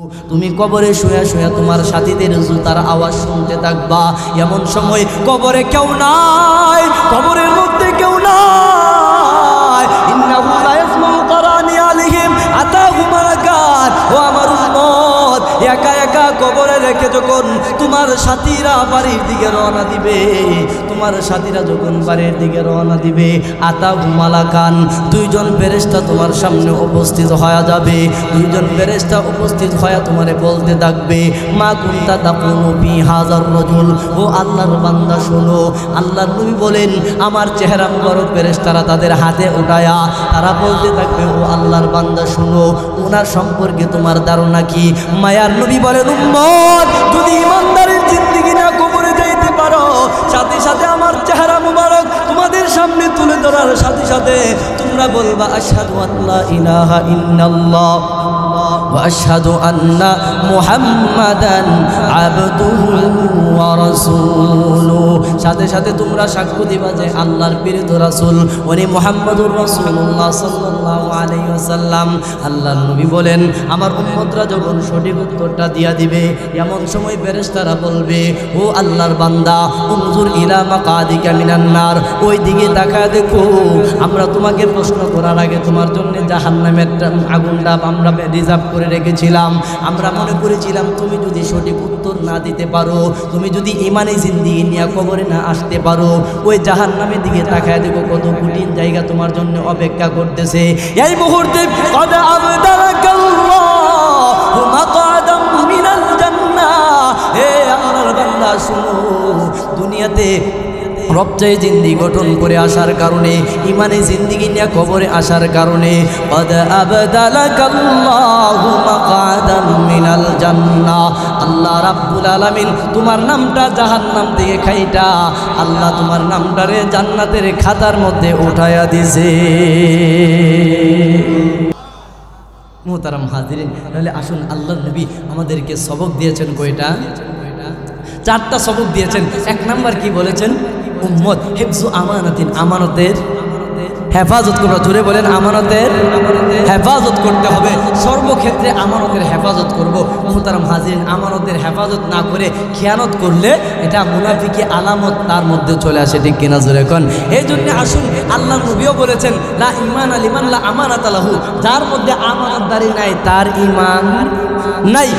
তুমি কবরে শুয়ে শুয়ে তোমার সাথীদের জুতার আওয়াজ শুনতে থাকবা। এমন সময় কবরে কেউ নাই, কবরের মধ্যে কেউ নাই। ইন্নাহু লা ইয়াসমাউ কারানি আলাইহিম আতাহুম মালাকাত। ও আমার উম্মত, একা একা কবরে রেখে যখন তোমার সাথীরা বাড়ির দিকে রওনা দিবে, তোমার সাথীরা যখন বাড়ির দিকে রওনা দিবে, আতাহুম মালাকান, দুইজন ফেরেশতা তোমার সামনে উপস্থিত হয়ে যাবে। দুইজন ফেরেশতা উপস্থিত হয়ে তোমারে বলতে থাকবে, মা কুনতা তাকুনু ফি হাযার রাজুল। ও আল্লাহর বান্দা শোনো, আল্লাহর নবী বলেন, আমার চেহারা মুবারক ফেরেশতারা তাদের হাতে উঠায়া তারা বলতে থাকবে, ও আল্লাহর বান্দা শোনো, ওনার সম্পর্কে তোমার ধারণা কি? মায়ার নবী বলেন, উম্মত, যদি ইমানদারের জিন্দেগি না কবরে যাইতে পারো, সাথে সাথে আমার চেহারা মুবারক তোমাদের সামনে তুলে ধরার সাথে সাথে তোমরা বলবা, আশহাদু আল্লা ইলাহা ইল্লাল্লাহ ওয়া আশহাদু আন্না মুহাম্মাদান আবদুহু ওয়া রাসূলুহু। সাথে সাথে তোমরা সাক্ষ্য দিবা যে আল্লাহর প্রিয় রাসূল উনি মুহাম্মাদুর রাসূলুল্লাহ সাল্লাল্লাহু আলাইহি ওয়াসাল্লাম। আল্লাহর নবী বলেন, আমার উম্মতরা যখন সঠিক উত্তরটা দিয়া দিবে, এমন সময় ফেরেশতারা বলবে, ও আল্লাহর বান্দা, উনজুর ইলা মাকাদিকা মিনান নার, ওই দিকে তাকায় দেখো, আমরা তোমাকে প্রশ্ন করার আগে তোমার জন্য জাহান্নামের আগুনটা আমরা রিজার্ভ করে রেখেছিলাম। আমরা মনে করেছিলাম তুমি যদি সঠিক উত্তর না দিতে পারো, তুমি যদি ইমানে জিন্দেগি নিয়ে কবরে না আসতে পারো, ওই জাহান্নামের দিকে তাকায় দেখো কত কঠিন জায়গা তোমার জন্য অপেক্ষা করতেছে। এই মুহূর্তে কদ আবদালাকাল্লাহু মাকআদাম মিনাল জান্নাহ। হে আল্লাহর বান্দা শুনো, দুনিয়াতে রবচাই জিন্দি গঠন করে আসার কারণে, ইমানে জিন্দিগি নিয়ে কবরে আসার কারণে, কদ আবদালাকাল্লাহু মাকআদাম মিনাল জান্নাহ। আল্লাহ রাব্বুল আলামিন তোমার নামটা জাহান্নাম থেকে খাইটা আল্লাহ তোমার নামটারে জান্নাতের খাতার মধ্যে উঠায়া দিছে। মুহতারাম হাজিরিন, তাহলে আসুন, আল্লাহর নবী আমাদেরকে সবক দিয়েছেন কয়টা? চারটা সবক দিয়েছেন। এক নাম্বার কি বলেছেন? উম্মত হিফজু আমানাতিন, আমানতের হেফাজত করবা। জোরে বলেন, আমানতের হেফাজত করতে হবে। সর্বক্ষেত্রে আমানতের হেফাজত করব। মুহতারাম হাজিরিন, আমানতের হেফাজত না করে খেয়ানত করলে এটা মুনাফিকি আলামত তার মধ্যে চলে আসে, ঠিক কিনা? জোরে কোন। এই জন্য আসুন, আল্লাহ নবীও বলেছেন, লা ঈমান লিমান লা আমানাত লাহু, যার মধ্যে আমানতদারি নাই তার ঈমান নাই।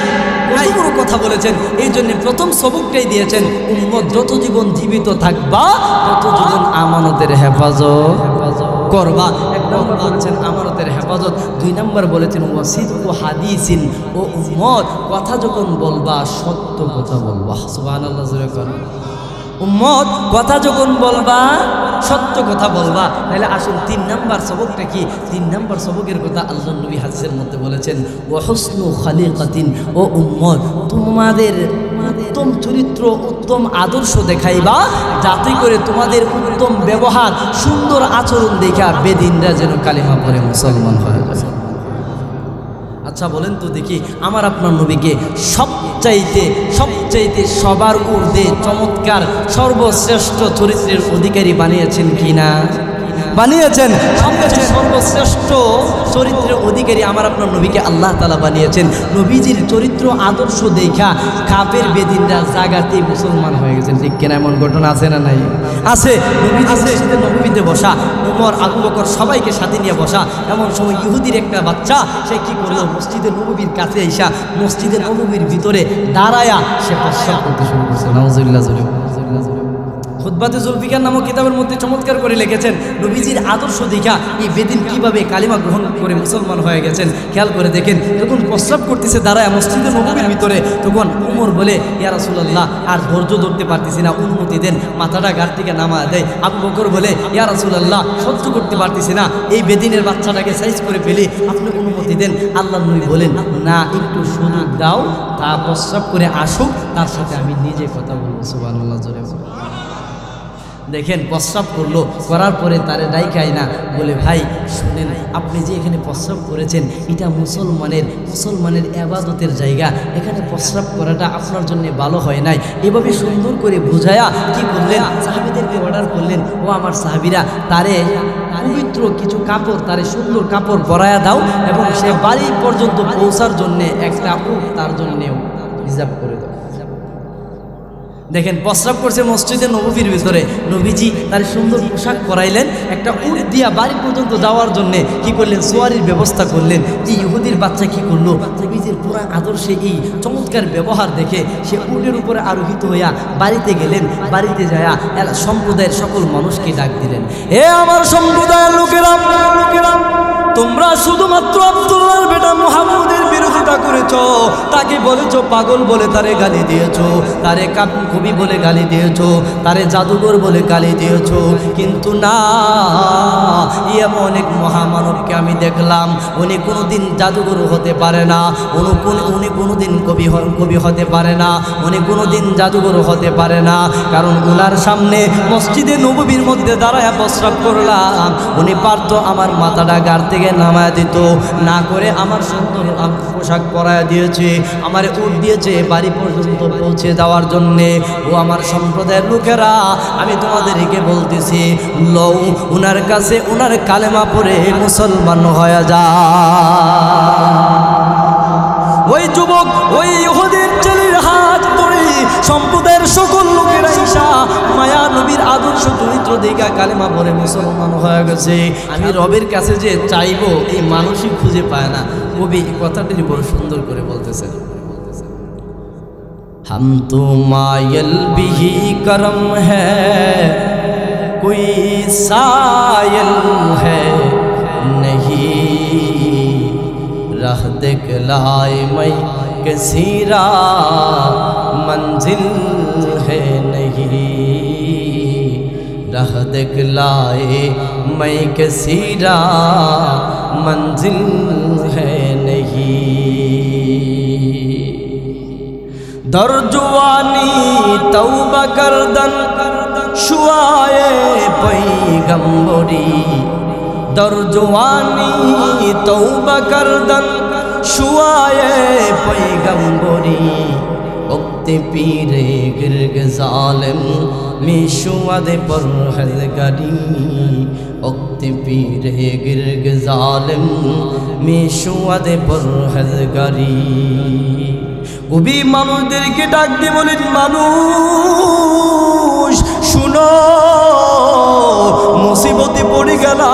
বড় কথা বলেছেন। এই জন্য প্রথম সবকটাই দিয়েছেন, উম্মত যত জীবন জীবিত থাকবা তত জীবন আমানতের হেফাজত করবা। এক নম্বর বলেছেন আমানতের হেফাজত। দুই নম্বর বলেছেন ওয়াসিদকু হাদিসিন, ও উম্মত কথা যখন বলবা সত্য কথা বলবা। সুবহানাল্লাহ, জোরে করো। উম্মত কথা যখন বলবা সত্য কথা বলবা। তাহলে আসুন, তিন নাম্বার সবকটা কি? তিন নাম্বার সবকের কথা আল্লাহর নবী হাদিসের মধ্যে বলেছেন, ওয়া হুসনু খালিকাতিন, ও উম্মত তোমাদের উত্তম চরিত্র, উত্তম আদর্শ দেখাইবা, যাতে করে তোমাদের উত্তম ব্যবহার, সুন্দর আচরণ দেখা বেদিনরা যেন কালিমা পড়ে মুসলমান হয়ে যায়। আচ্ছা বলেন তো দেখি, আমার আপনার নবীকে সবচাইতে সবার ঊর্ধ্বে চমৎকার সর্বশ্রেষ্ঠ চরিত্রের অধিকারী বানিয়েছেন কিনা? বানিয়েছেন। সবচেয়ে সর্বশ্রেষ্ঠ চরিত্রের অধিকারী আমার আপনার নবীকে আল্লাহ তাআলা বানিয়েছেন। নবীজির চরিত্র আদর্শ দেখা কাফের বেদিনরা জাগাতে মুসলমান হয়ে গেছেন, ঠিক কিনা? এমন ঘটনা আছে না নাই? আছে। নবীজির নববীতে বসা, ওমর, আবু বকর সবাইকে সাথে নিয়ে বসা। এমন সময় ইহুদির একটা বাচ্চা, সে কি করলো? মসজিদে নববীর কাছে আইসা মসজিদে নববীর ভিতরে দাঁড়ায়া সে প্রস্রাব করতে শুরু করছে। নাউজুবিল্লাহ। খুতবাতে জুলফিকার নামক কিতাবের মধ্যে চমৎকার করে লিখেছেন নবীজির আদর্শ দেখা এই বেদিন কিভাবে কালিমা গ্রহণ করে মুসলমান হয়ে গেছেন। খেয়াল করে দেখেন, যখন প্রস্রাব করতেছে দাঁড়ায় মসজিদে নববীর ভিতরে, তখন ওমর বলে, ইয়া রাসূলুল্লাহ, আর ধৈর্য ধরতে পারতেছি না, অনুমতি দেন। মাথাটা গাড় থেকে নামা দেয়। আবু বকর বলে, ইয়া রাসূলুল্লাহ, সহ্য করতে পারতেছি না, এই বেদিনের বাচ্চাটাকে সাইজ করে ফেলি, আপনি অনুমতি দেন। আল্লাহর নবী বলেন, না, একটু সুযোগ দাও, তা প্রস্রাব করে আসুক, তার সাথে আমি নিজে কথা বলবো। সুবহানাল্লাহ, জোরে দেখেন, প্রস্রাব করলো, করার পরে তারে ডাইকায় না, বলে, ভাই শুনেন, আপনি যে এখানে প্রস্রাব করেছেন এটা মুসলমানের ইবাদতের জায়গা, এখানে প্রস্রাব করাটা আপনার জন্য ভালো হয় নাই। এভাবে সুন্দর করে বুঝায়া কি করলেন, সাহাবীদেরকে অর্ডার করলেন, ও আমার সাহাবীরা, তারে পবিত্র কিছু কাপড়, তারে সুন্দর কাপড় পরায়া দাও এবং সে বাড়ি পর্যন্ত পৌঁছার জন্যে একটা উট তার জন্যেও রিজার্ভ করে দাও। দেখেন প্রস্রাব করছে মসজিদে নববীর ভিতরে, নবীজি তার সুন্দর পোশাক পরাইলেন, একটা উট দিয়া বাড়ি পর্যন্ত যাওয়ার জন্য কি করলেন, সোয়ারির ব্যবস্থা করলেন। এই ইহুদির বাচ্চা কি করলো, নবীজির পুরা আদর্শে এই চমৎকার ব্যবহার দেখে সে উটের উপরে আরোহিত হইয়া বাড়িতে গেলেন। বাড়িতে যায়া সম্প্রদায়ের সকল মানুষকে ডাক দিলেন, এ আমার সম্প্রদায়ের লোকেরা, তোমরা শুধুমাত্র আব্দুল্লাহর বেটা মুহাম্মদের বিরোধিতা করেছ, তাকে বলেছ পাগল বলে তারে গালি দিয়েছ, তারে কবি বলে গালি দিয়েছ, তারে জাদুঘর বলে গালি দিয়েছ, কিন্তু না, এমন এক মহামানবকে আমি দেখলাম, উনি কোনোদিন জাদুঘর হতে পারে না, উনি কোনোদিন কবি হতে পারে না, উনি কোনোদিন জাদুঘর হতে পারে না, কারণ ওনার সামনে মসজিদে নববীর মধ্যে দাঁড়ায় প্রস্রাব করলাম, উনি পারতো আমার মাথাটা গাড় থেকে নামায় দিত, না করে আমার সুন্দর পোশাক পরায় দিয়েছে, আমার উট দিয়েছে বাড়ি পর্যন্ত পৌঁছে যাওয়ার জন্যে। ও আমার সম্প্রদায়ের লোকেরা, আমি তোমাদেরকে বলতেছি, লও উনার কাছে উনার কালেমা পড়ে মুসলমান হয়ে যা। ওই যুবক ওই ইহুদির ছেলের হাত ধরে সম্প্রদায়ের সকল লোকেরা ঈশা মায়া নবীর আদর্শ চরিত্র দেখা কালেমা পড়ে মুসলমান হয়ে গেছে। আমি রবের কাছে যে চাইবো এই মানুষই খুঁজে পায় না। কবি এই কথাটি বড় সুন্দর করে বলতেছেন, हम तो मायल भी करम है कोई सायल है नहीं, राह दिखलाए मैं किसी मंजिल है नहीं, राह दिखलाए मैं किसी मंजिल है नहीं, दर्जवानी तौबा करदन शुआए पैगंबरी, दर्जवानी तौबा करदन शुआए पैगंबरी, उक्ति पीरे गिरग जालिम मिशुअद परहज़गारी, उक्ति पीरे गिरग जालिम मिशुअद परहज़गारी। কবি মানুষদেরকে ডাক দিয়ে বলেন, মানুষ শুনো, মুসিবতে পড়ে গেলা,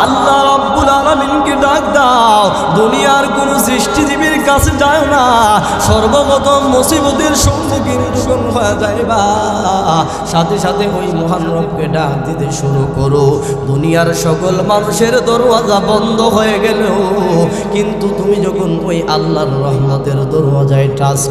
আল্লাহ রাব্বুল আলামিনকে ডাক দাও, দুনিয়ার কোন সৃষ্টিজীবীর কাছে যায় না, সর্বপ্রথম মুসিবতের সম্মুখীন যখন হয়ে যাইবা, সাথে সাথে ওই মহান রবকে ডাক দিতে শুরু করো। দুনিয়ার সকল মানুষের দরওয়াজা বন্ধ হয়ে গেল, কিন্তু তুমি যখন ওই আল্লাহর রহমতের দরওয়াজায় টাচ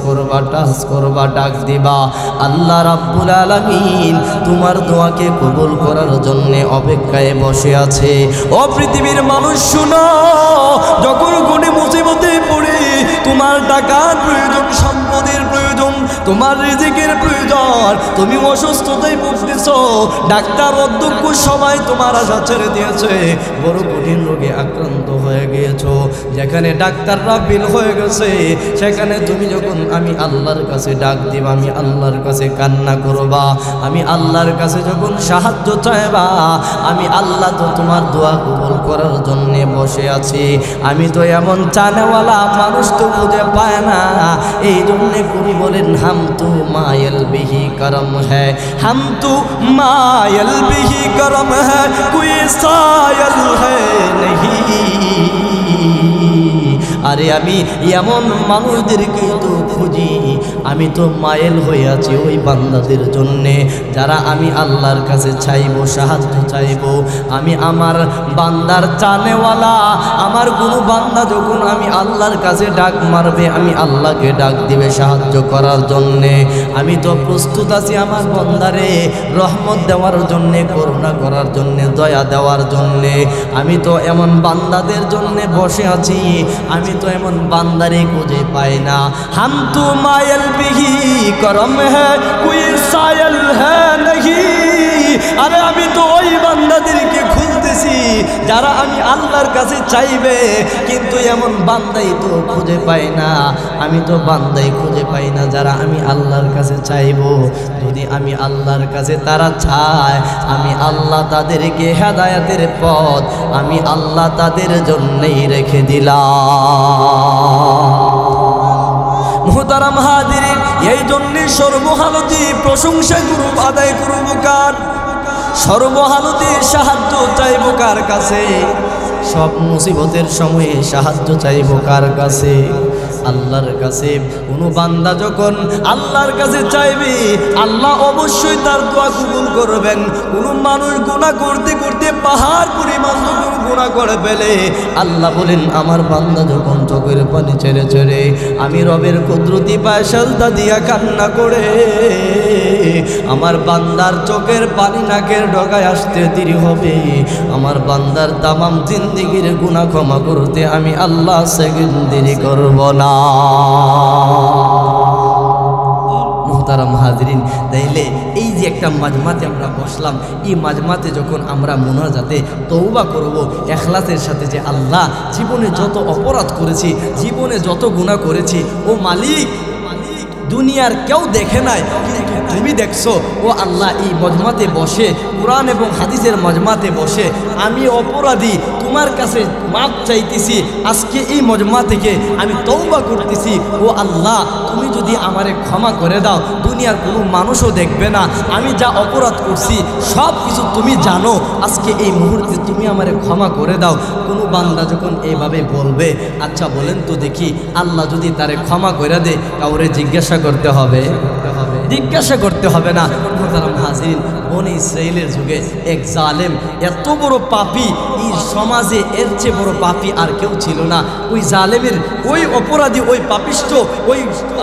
করবা ডাক দিবা, আল্লাহ রাব্বুল আলামিন তোমার দোয়াকে কবুল করার জন্য অপেক্ষায় বসে আছে। ও পৃথিবীর মানুষ শুনো, যখন কোনো মুসিবতে পড়ে তোমার টাকার প্রয়োজন, সম্পদের প্রয়োজন, তোমার রিজিকের প্রয়োজন, তুমি অসুস্থতায় ভুগতেছ, ডাক্তার অধ্যক্ষ সবাই তোমার আশা ছেড়ে দিয়েছে, বড় কঠিন রোগে আক্রান্ত হয়ে গিয়েছো, যেখানে ডাক্তাররা বিল হয়ে গেছে, সেখানে তুমি যখন আমি আল্লাহর কাছে ডাক দিবা, আমি আল্লাহর কাছে কান্না করবা, আমি আল্লাহর কাছে যখন সাহায্য চাইবা, আমি আল্লাহ তো তোমার দোয়া কবুল করার জন্য বসে আছি। আমি তো এমন চানেওয়ালা মানুষ তো খুঁজে পায় না, এই জন্যে কবি বলেন, हम तो मायल बिही करम है, हम तो मायल बिही करम है कोई सायल है नहीं। আরে আমি এমন মানুষদেরকে তো খুঁজি, আমি তো মায়েল হয়ে আছি ওই বান্দাদের জন্যে যারা আমি আল্লাহর কাছে চাইবো, সাহায্য চাইবো। আমি আমার বান্দার চানেওয়ালা, আমার কোনো বান্দা যখন আমি আল্লাহর কাছে ডাক মারবে, আমি আল্লাহকে ডাক দিবে সাহায্য করার জন্যে, আমি তো প্রস্তুত আছি আমার বান্দারে রহমত দেওয়ার জন্যে, করুণা করার জন্যে, দয়া দেওয়ার জন্যে। আমি তো এমন বান্দাদের জন্যে বসে আছি, আমি তো এমন বান্দারে খুঁজে পাই না। हम तो मायल बिही करम है कोई सायल है नहीं। আরে আমি তো ওই বান্দাদেরকে খুঁজতে দিছি যারা আমি আল্লাহর কাছে চাইবে, কিন্তু এমন বান্দাই তো খুঁজে পাই না, আমি তো বান্দাই খুঁজে পাই না যারা আমি আল্লাহর কাছে চাইব। যদি আমি আল্লাহর কাছে তারা চায়, আমি আল্লাহ তাদেরকে হেদায়েতের পথ আমি আল্লাহ তাদের জন্যই রেখে দিলাম। মুহতারাম হাজিরিন, এই জন্যে সর্বহালতে প্রশংসা করব, আদায় করব কার? সর্বহালতে সাহায্য চাইব কার কাছে? সব মুসিবতের সময়ে সাহায্য চাইব কার কাছে? আল্লাহর কাছে। কোনো বান্দা যখন আল্লাহর কাছে চাইবে, আল্লাহ অবশ্যই তার দোয়া কবুল করবেন। কোনো মানুষ গুনাহ করতে করতে পাহাড় পরিমাণ যখন গুনাহ করে ফেলে, আল্লাহ বলেন আমার বান্দা যখন চোখের পানি ছেড়ে ছেড়ে আমি রবের কুদরতি পায়ে সেজদা দিয়া কান্না করে, আমার বান্দার চোখের পানি নাকের ডগায় আসতে দেরি হবে, আমার বান্দার তামাম জিন্দেগির গুনাহ ক্ষমা করতে আমি আল্লাহ সেকেন্ড দেরি করব না। মুহতারাম হাজিরিন, তাইলে এই যে একটা মাজমাতে আমরা বসলাম, এই মাজমাতে যখন আমরা মুনাজাতে তওবা করব ইখলাসের সাথে, যে আল্লাহ জীবনে যত অপরাধ করেছি, জীবনে যত গুনাহ করেছি, ও মালিক দুনিয়ার কেউ দেখে নাই, তুমি দেখছো। ও আল্লাহ, এই মজমাতে বসে, কোরআন এবং হাদিসের মজমাতে বসে আমি অপরাধী, তোমার কাছে মাপ চাইতেছি। আজকে এই মজমা থেকে আমি তওবা করতেছি। ও আল্লাহ, তুমি যদি আমারে ক্ষমা করে দাও, দুনিয়ার কোনো মানুষও দেখবে না আমি যা অপরাধ করছি, সব কিছু তুমি জানো। আজকে এই মুহূর্তে তুমি আমারে ক্ষমা করে দাও। কোনো বান্দা যখন এইভাবে বলবে, আচ্ছা বলেন তো দেখি, আল্লাহ যদি তারে ক্ষমা করে দেয়, কাউরে জিজ্ঞাসা করতে হবে? জিজ্ঞাসা করতে হবে না। মুহতারাম হাজিরিন, বনি ইসরাইলের যুগে এক জালেম, এত বড় পাপী, এই সমাজে এর চেয়ে বড় পাপী আর কেউ ছিল না। ওই জালেমের, ওই অপরাধী, ওই পাপিষ্ঠ, ওই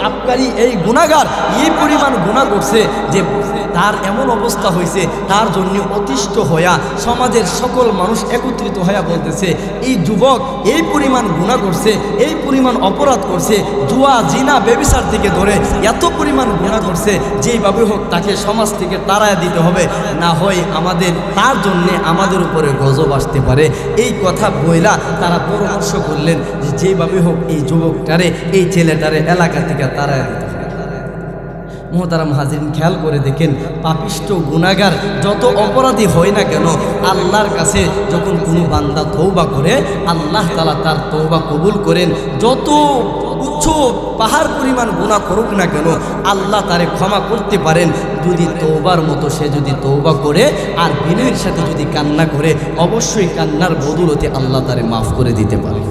আবকারী, এই গুনাহগার এই পরিমাণ গুনাহ করছে যে তার এমন অবস্থা হয়েছে, তার জন্য অতিষ্ঠ হইয়া সমাজের সকল মানুষ একত্রিত হইয়া বলতেছে, এই যুবক এই পরিমাণ গুনাহ করছে, এই পরিমাণ অপরাধ করছে, জুয়া জিনা ব্যভিচার থেকে ধরে এত পরিমাণ গুনাহ করছে, যেইভাবে হোক তাকে সমাজ থেকে তাড়ায় দিতে হবে, না হয় আমাদের তার জন্যে আমাদের উপরে গজব আসতে পারে। এই কথা বইলা তারা পরামর্শ করলেন যে যেইভাবে হোক এই যুবকটারে, এই ছেলেটারে এলাকা থেকে তাড়ায় দিতে হবে। মুহতারাম হাজিরিন, খেয়াল করে দেখেন, পাপিষ্ঠ গুনাহগার যত অপরাধী হয় না কেন, আল্লাহর কাছে যখন কোনো বান্দা তওবা করে, আল্লাহ তাআলা তার তওবা কবুল করেন। যত উচ্চ পাহাড় পরিমাণ গুনাহ করুক না কেন, আল্লাহ তারে ক্ষমা করতে পারেন যদি তওবার মতো সে যদি তওবা করে আর বিনয়ের সাথে যদি কান্না করে, অবশ্যই কান্নার বদৌলতে আল্লাহ তারে মাফ করে দিতে পারে।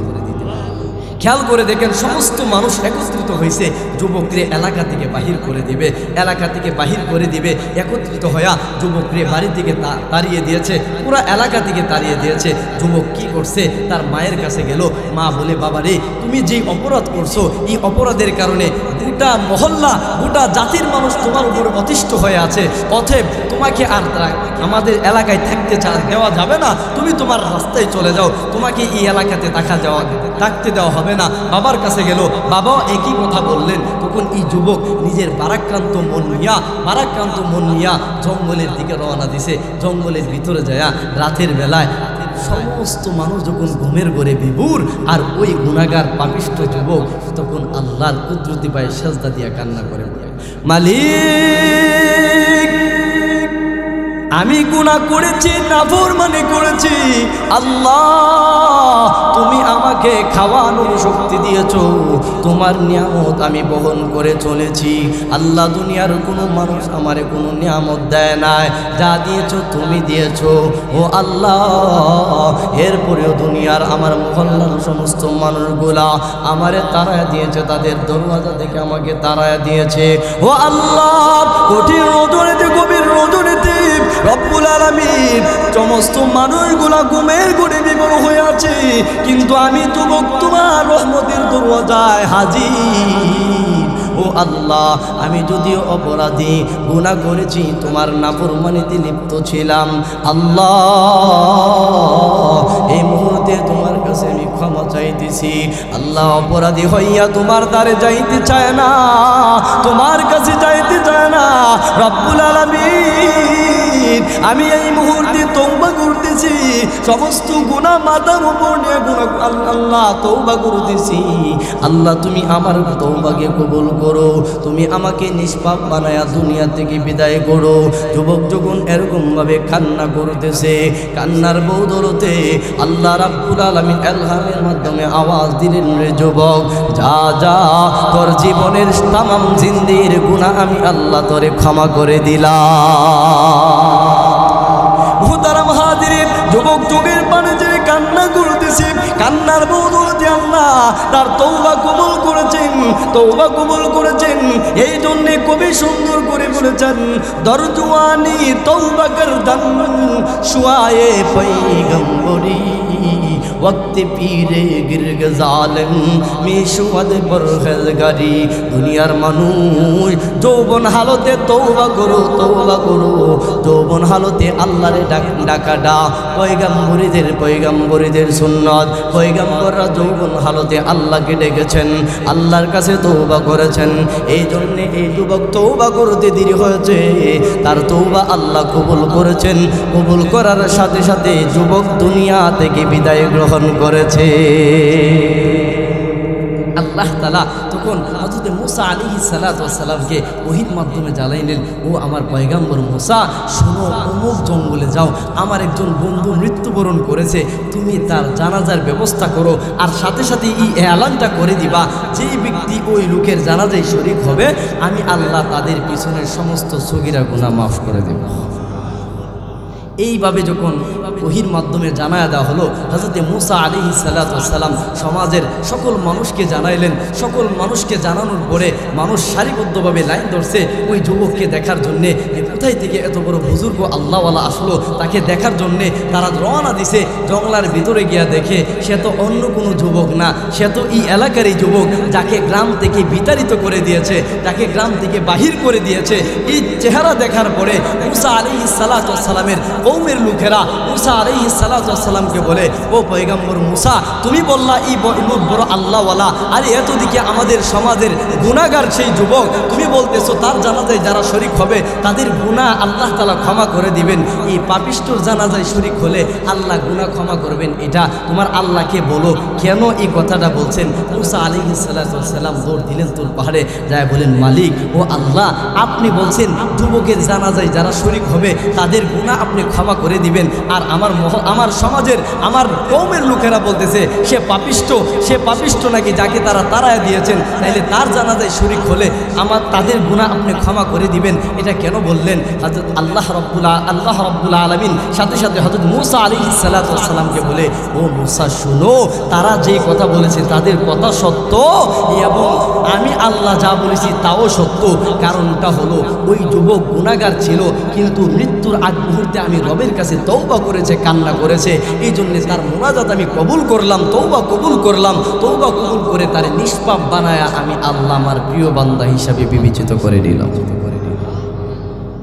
খেয়াল করে দেখেন, সমস্ত মানুষ একত্রিত হয়েছে, যুবকরে এলাকা থেকে বাহির করে দিবে, এলাকা থেকে বাহির করে দিবে। একত্রিত হইয়া যুবকরে বাড়ি থেকে তাড়িয়ে দিয়েছে, পুরা এলাকা থেকে তাড়িয়ে দিয়েছে। যুবক কি করছে, তার মায়ের কাছে গেল। মা বলে, বাবা রে, তুমি যেই অপরাধ করছো, এই অপরাধের কারণে গোটা মহল্লা, গোটা জাতির মানুষ তোমার উপর অতিষ্ঠ হয়ে আছে, অতএব তোমাকে আর আমাদের এলাকায় থাকতে দেওয়া যাবে না, তুমি তোমার রাস্তায় চলে যাও, তোমাকে এই এলাকাতে থাকতে দেওয়া হবে না। বাবার কাছে গেল, বাবাও একই কথা বললেন। তখন এই যুবক নিজের বারাক্রান্ত মন নিয়া জঙ্গলের দিকে রওনা দিছে। জঙ্গলের ভিতরে যায়, রাতের বেলায় সমস্ত মানুষ যখন ঘুমের ঘরে বিভোর, আর ওই গুনাহগার পাপিষ্ঠ যুবক তখন আল্লাহর কুদরতি পায়ে সেজদা দিয়া কান্না করে, মালিক আমি গুনাহ করেছি, নাফরমানি করেছি, আল্লাহ তুমি আমাকে খাওয়ানোর শক্তি দিয়েছো, তোমার নিয়ামত আমি বহন করে চলেছি। আল্লাহ দুনিয়ার কোনো মানুষ আমারে কোনো নিয়ামত দেয় নাই, যা দিয়েছো তুমি দিয়েছো। ও আল্লাহ, এরপরেও দুনিয়ার আমার মহল্লার সমস্ত মানুষগুলা আমারে তাড়ায় দিয়েছে, তাদের দরওয়াজা থেকে আমাকে তাড়ায় দিয়েছে। ও আল্লাহ, কঠিন রজনীতে, গভীর রজনীতে রব্বুল আলামিন সমস্ত মানুষগুলা ঘুমের ঘরে বিভোর হয়ে আছে, কিন্তু আমি যুবক তোমার রহমতের দরওয়াজায় হাজির। ও আল্লাহ, আমি যদিও অপরাধী, গুনাহ করেছি, তোমার নাফরমানিতে লিপ্ত ছিলাম, আল্লাহ এই মুহূর্তে তোমার কাছে আমি ক্ষমা চাইতেছি। আল্লাহ, অপরাধী হইয়া তোমার দ্বারে যাইতে চায় না, তোমার কাছে যাইতে চায় না। রব্বুল আলামিন আমি এই মুহূর্তে তওবা করতেছি, সমস্ত গুনাহ মাথার উপর নিয়ে আল্লাহ তওবা করতেছি। আল্লাহ তুমি আমার তওবাকে কবুল করো, তুমি আমাকে নিষ্পাপ বানায়া দুনিয়া থেকে বিদায় করো। যুবক যখন এরকম ভাবে কান্না করতেছে, কান্নার বদৌলতে আল্লাহ রাব্বুল আলামিন ইলহামের মাধ্যমে আওয়াজ দিলেন, রে যুবক যা যা, তোর জীবনের তামাম জিন্দির গুনাহ আমি আল্লাহ তোরে ক্ষমা করে দিলাম। মুহতারাম হাজিরিন, যুবক চোখের পানি যে কান্না করতেছে, কান্নার বদৌলতে আল্লাহ তার তওবা কবুল করেছেন, তওবা কবুল করেছেন। এই জন্য কবি সুন্দর করে বলেছেন, দরজওয়ানি তওবা করদান শুয়ায়ে পয়গম্বরি वक्त पीरे गिरग जालिम मिशुद बरखलगारी। दुनियार मानुष যৌবন হালতে তওবা করো, তওবা করো। যৌবন হালতে আল্লাহরে ডাকাডা পয়গম্বরীদের সুন্নাত। পয়গম্বররা যৌবন হালতে আল্লাহকে ডেকেছেন, আল্লাহর কাছে তওবা করেছেন। এই জন্য এই যুবক তওবা করতে দেরি হয়েছে, তার তওবা আল্লাহ কবুল করেছেন। কবুল করার সাথে সাথে যুবক দুনিয়া থেকে বিদায় গ্রহণ করেছে। আল্লাহ তাআলা তখন হযরত মুসা আলাইহিস সালাতু ওয়াস সালামকে ওহীর মাধ্যমে জানাইলেন, ও আমার পয়গম্বর মুসা, শোনো, অমুক জঙ্গলে যাও, আমার একজন বন্ধু মৃত্যুবরণ করেছে, তুমি তার জানাজার ব্যবস্থা করো। আর সাথে সাথে এই এলানটা করে দিবা, যেই ব্যক্তি ওই লোকের জানাজায় শরীক হবে, আমি আল্লাহ তাদের পিছনের সমস্ত সগীরা গুনাহ মাফ করে দেব। এইভাবে যখন ওহীর মাধ্যমে জানায়া দেওয়া হলো, হযরত মুসা আলাইহিস সালাতু ওয়াস সালাম সমাজের সকল মানুষকে জানাইলেন। সকল মানুষকে জানানোর পরে মানুষ সারিবদ্ধভাবে লাইন ধরছে ওই যুবককে দেখার জন্যে। কোথায় থেকে এত বড় বুজুর্গ আল্লাহওয়ালা আসলো তাকে দেখার জন্যে তারা রওনা দিছে। জঙ্গলার ভিতরে গিয়া দেখে সে তো অন্য কোনো যুবক না, সে তো এই এলাকারই যুবক, যাকে গ্রাম থেকে বিতাড়িত করে দিয়েছে, যাকে গ্রাম থেকে বাহির করে দিয়েছে। এই চেহারা দেখার পরে মুসা আলাইহিস সালাতু ওয়াস সালামের কওমের লোকেরা মুসা আলাইহিস সালাতু ওয়াস সালামকে বলে, ও পয়গম্বর মুসা, তুমি বললা এই বড় আল্লাহওয়ালা, আরে এতদিকে আমাদের সমাজের গুনাহগার সেই যুবক, তুমি বলতেছো তার জানাজায় যারা শরীক হবে তাদের গুনাহ আল্লাহ তাআলা ক্ষমা করে দিবেন। এই পাপিষ্ঠর জানাজায় শরীক হলে আল্লাহ গুনাহ ক্ষমা করবেন, এটা তোমার আল্লাহকে বলো। কেন এই কথাটা বলছেন? মুসা আলাইহিস সালাতু ওয়াস সালাম দৌড় দিলেন তোর পাহাড়ে, যায় বলেন, মালিক ও আল্লাহ, আপনি বলছেন যুবকের জানাজায় যারা শরীক হবে তাদের গুনাহ আপনি ক্ষমা করে দিবেন। আর আমার সমাজের আমার কওমের লোকেরা বলতেছে সে পাপিষ্ঠ নাকি, যাকে তারা তাড়ায় দিয়েছেন, তাইলে তার জানাজায় শরীক হলে তাদের গুনাহ আপনি ক্ষমা করে দিবেন। এটা কেন বললেন? হযরত আল্লাহ রাব্বুল আলামিন সাথে সাথে হযরত মুসা আলাইহিস সালাতু ওয়াস সালামকে বলে, ও মুসা শুনো, তারা যেই কথা বলেছে তাদের কথা সত্য এবং আমি আল্লাহ যা বলেছি তাও সত্য। কারণটা হলো ওই যুবক গুনাহগার ছিল, কিন্তু মৃত্যুর আগ মুহূর্তে আমি রবের কাছে তওবা করেছে, কান্না করেছে, এই জন্য তার মুনাজাত আমি কবুল করলাম, তওবা কবুল করলাম। তওবা কবুল করে তার নিষ্পাপ বানায়া আমি আল্লাহ আমার প্রিয় বান্দা হিসাবে বিবেচিত করে নিলাম।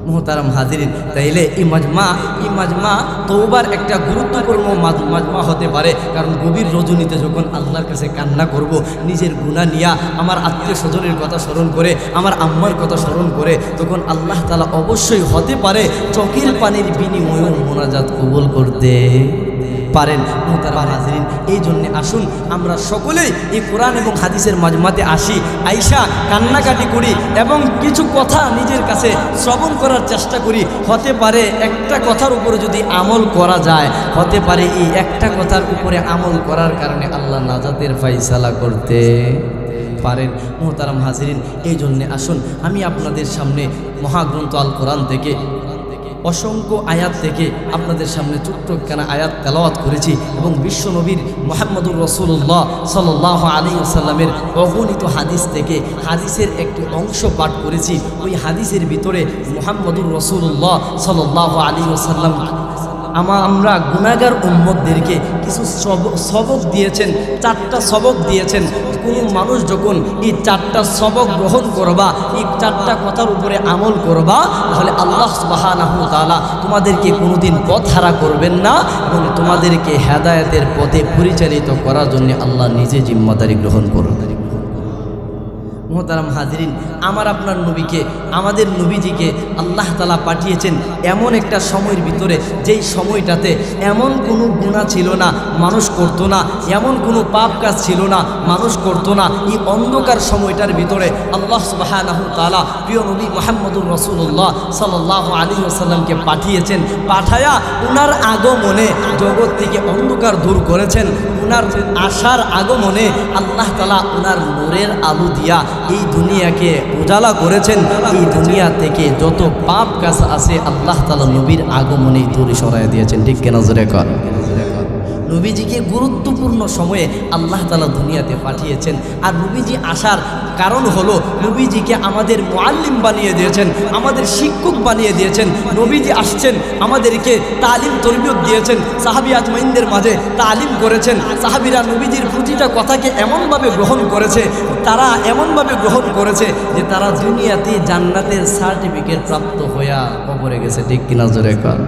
মুহতারাম হাজিরিন, তাইলে এই মাজমা তওবার একটা গুরুত্বপূর্ণ মাজমা হতে পারে। কারণ গভীর রজনীতে যখন আল্লাহর কাছে কান্না করব, নিজের গুনাহ নিয়া, আমার আত্মীয় স্বজনের কথা স্মরণ করে, আমার আম্মার কথা স্মরণ করে, তখন আল্লাহ তাআলা অবশ্যই হতে পারে চোখের পানির বিনিময়েও মুনাজাত কবুল করতে পারেন। মুহতারাম হাজিরিন, এই জন্যে আসুন আমরা সকলেই এই কোরআন এবং হাদিসের মাজমাতে আসি, আইসা কান্নাকাটি করি এবং কিছু কথা নিজের কাছে শ্রবণ করার চেষ্টা করি। হতে পারে একটা কথার উপরে যদি আমল করা যায়, হতে পারে এই একটা কথার উপরে আমল করার কারণে আল্লাহ নাজাতের ফায়সালা করতে পারেন। মুহতারাম হাজিরিন, এই জন্যে আসুন আমি আপনাদের সামনে মহাগ্রন্থ আল কোরআন থেকে অসংখ্য আয়াত থেকে আপনাদের সামনে ছোট্ট একখানা আয়াত তেলাওয়াত করেছি এবং বিশ্বনবীর মুহাম্মদুর রাসূলুল্লাহ সাল্লাল্লাহু আলাইহি ওয়াসাল্লামের অগণিত হাদিস থেকে হাদিসের একটি অংশ পাঠ করেছি। ওই হাদিসের ভিতরে মুহাম্মদুর রাসূলুল্লাহ সাল্লাল্লাহু আলাইহি ওয়াসাল্লাম আমরা গুনাহগার উম্মতদেরকে কিছু সবক দিয়েছেন, 4টা সবক দিয়েছেন। কোনো মানুষ যখন এই 4টা সবক গ্রহণ করবা, এই 4টা কথার উপরে আমল করবা, তাহলে আল্লাহ সুবহানাহু ওয়া তাআলা তোমাদেরকে কোনোদিন পথ হারা করবেন না এবং তোমাদেরকে হেদায়েতের পথে পরিচালিত করার জন্য আল্লাহ নিজে জিম্মাদারি গ্রহণ করবেন। মুহতারাম হাজিরিন, আমার আপনার নবীকে, আমাদের নবীজিকে আল্লাহ তাআলা পাঠিয়েছেন এমন একটা সময়ের ভিতরে, যেই সময়টাতে এমন কোনো গুনাহ ছিল না মানুষ করতো না, এমন কোনো পাপ কাজ ছিল না মানুষ করতো না। এই অন্ধকার সময়টার ভিতরে আল্লাহ সুবহানাহু ওয়া তাআলা প্রিয় নবী মুহাম্মদুর রাসূলুল্লাহ সাল্লাল্লাহু আলাইহি ওয়াসাল্লামকে পাঠিয়েছেন। পাঠায়া উনার আগমনে জগৎ থেকে অন্ধকার দূর করেছেন। উনার আসার আগমনে আল্লাহ তাআলা উনার নূরের আলো দিয়া এই দুনিয়াকে উজালা করেছেন। এই দুনিয়া থেকে যত পাপ কাজ আছে আল্লাহ তাআলা নবীর আগমনেই দূরে সরাইয়া দিয়েছেন। ঠিক কিনা জোরে কর। নবীজিকে গুরুত্বপূর্ণ সময়ে আল্লাহ তাআলা দুনিয়াতে পাঠিয়েছেন। আর নবীজি আসার কারণ হলো নবীজিকে আমাদের মুআল্লিম বানিয়ে দিয়েছেন, আমাদের শিক্ষক বানিয়ে দিয়েছেন। নবীজি আসছেন, আমাদেরকে তালিম তরবিয়ত দিয়েছেন, সাহাবী আজমাইনদের মাঝে তালিম করেছেন। সাহাবীরা নবীজির প্রতিটা কথাকে এমনভাবে গ্রহণ করেছে, তারা এমনভাবে গ্রহণ করেছে যে তারা দুনিয়াতে জান্নাতের সার্টিফিকেট প্রাপ্ত হইয়া কবরে গেছে। ঠিক কিনা জোরে কর।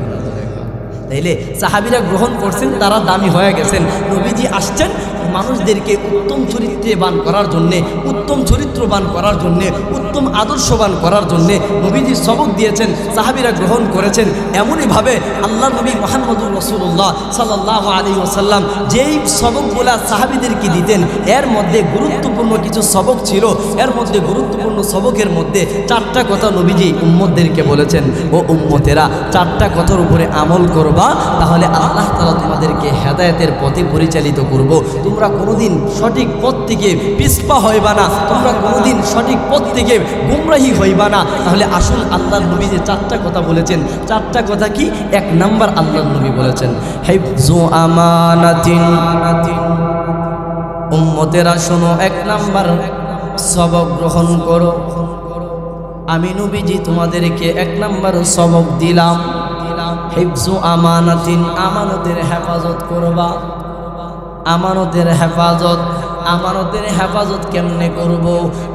তাইলে সাহাবীরা গ্রহণ করছেন, তারা দামি হয়ে গেছেন। নবীজি আসছেন মানুষদেরকে উত্তম চরিত্রবান করার জন্যে, উত্তম চরিত্রবান করার জন্যে, উত্তম আদর্শবান করার জন্যে নবীজি সবক দিয়েছেন, সাহাবীরা গ্রহণ করেছেন। এমনইভাবে আল্লাহ নবী মুহাম্মদুর রাসূলুল্লাহ সাল্লাল্লাহু আলাইহি ওয়াসাল্লাম যেই সবকগুলা সাহাবীদেরকে দিতেন, এর মধ্যে গুরুত্বপূর্ণ কিছু সবক ছিল। এর মধ্যে গুরুত্বপূর্ণ সবকের মধ্যে 4টা কথা নবীজি উম্মতদেরকে বলেছেন, ও উম্মতেরা 4টা কথার উপরে আমল করবা, তাহলে আল্লাহ তাআলা তোমাদেরকে হেদায়েতের পথে পরিচালিত করব। তোমরা কোনোদিন সঠিক পথ থেকে পিছপা হইবা না, তোমরা কোনোদিন সঠিক পথ থেকে গুমরাহি হইবা না। তাহলে আসুন, আল্লাহর নবী যে 4টা কথা বলেছেন, 4টা কথা কি? 1 নাম্বার আল্লাহর নবী বলেছেন হিফজু আমানাতিন। উম্মতেরা শোনো, 1 নাম্বার সবক গ্রহণ করো। আমি নবীজি তোমাদেরকে 1 নাম্বার সবক দিলাম, হিফজু আমানাতিন, আমানতের হেফাজত করবা। আমানতের হেফাজত, আমানতের হেফাজত কেমনে করব?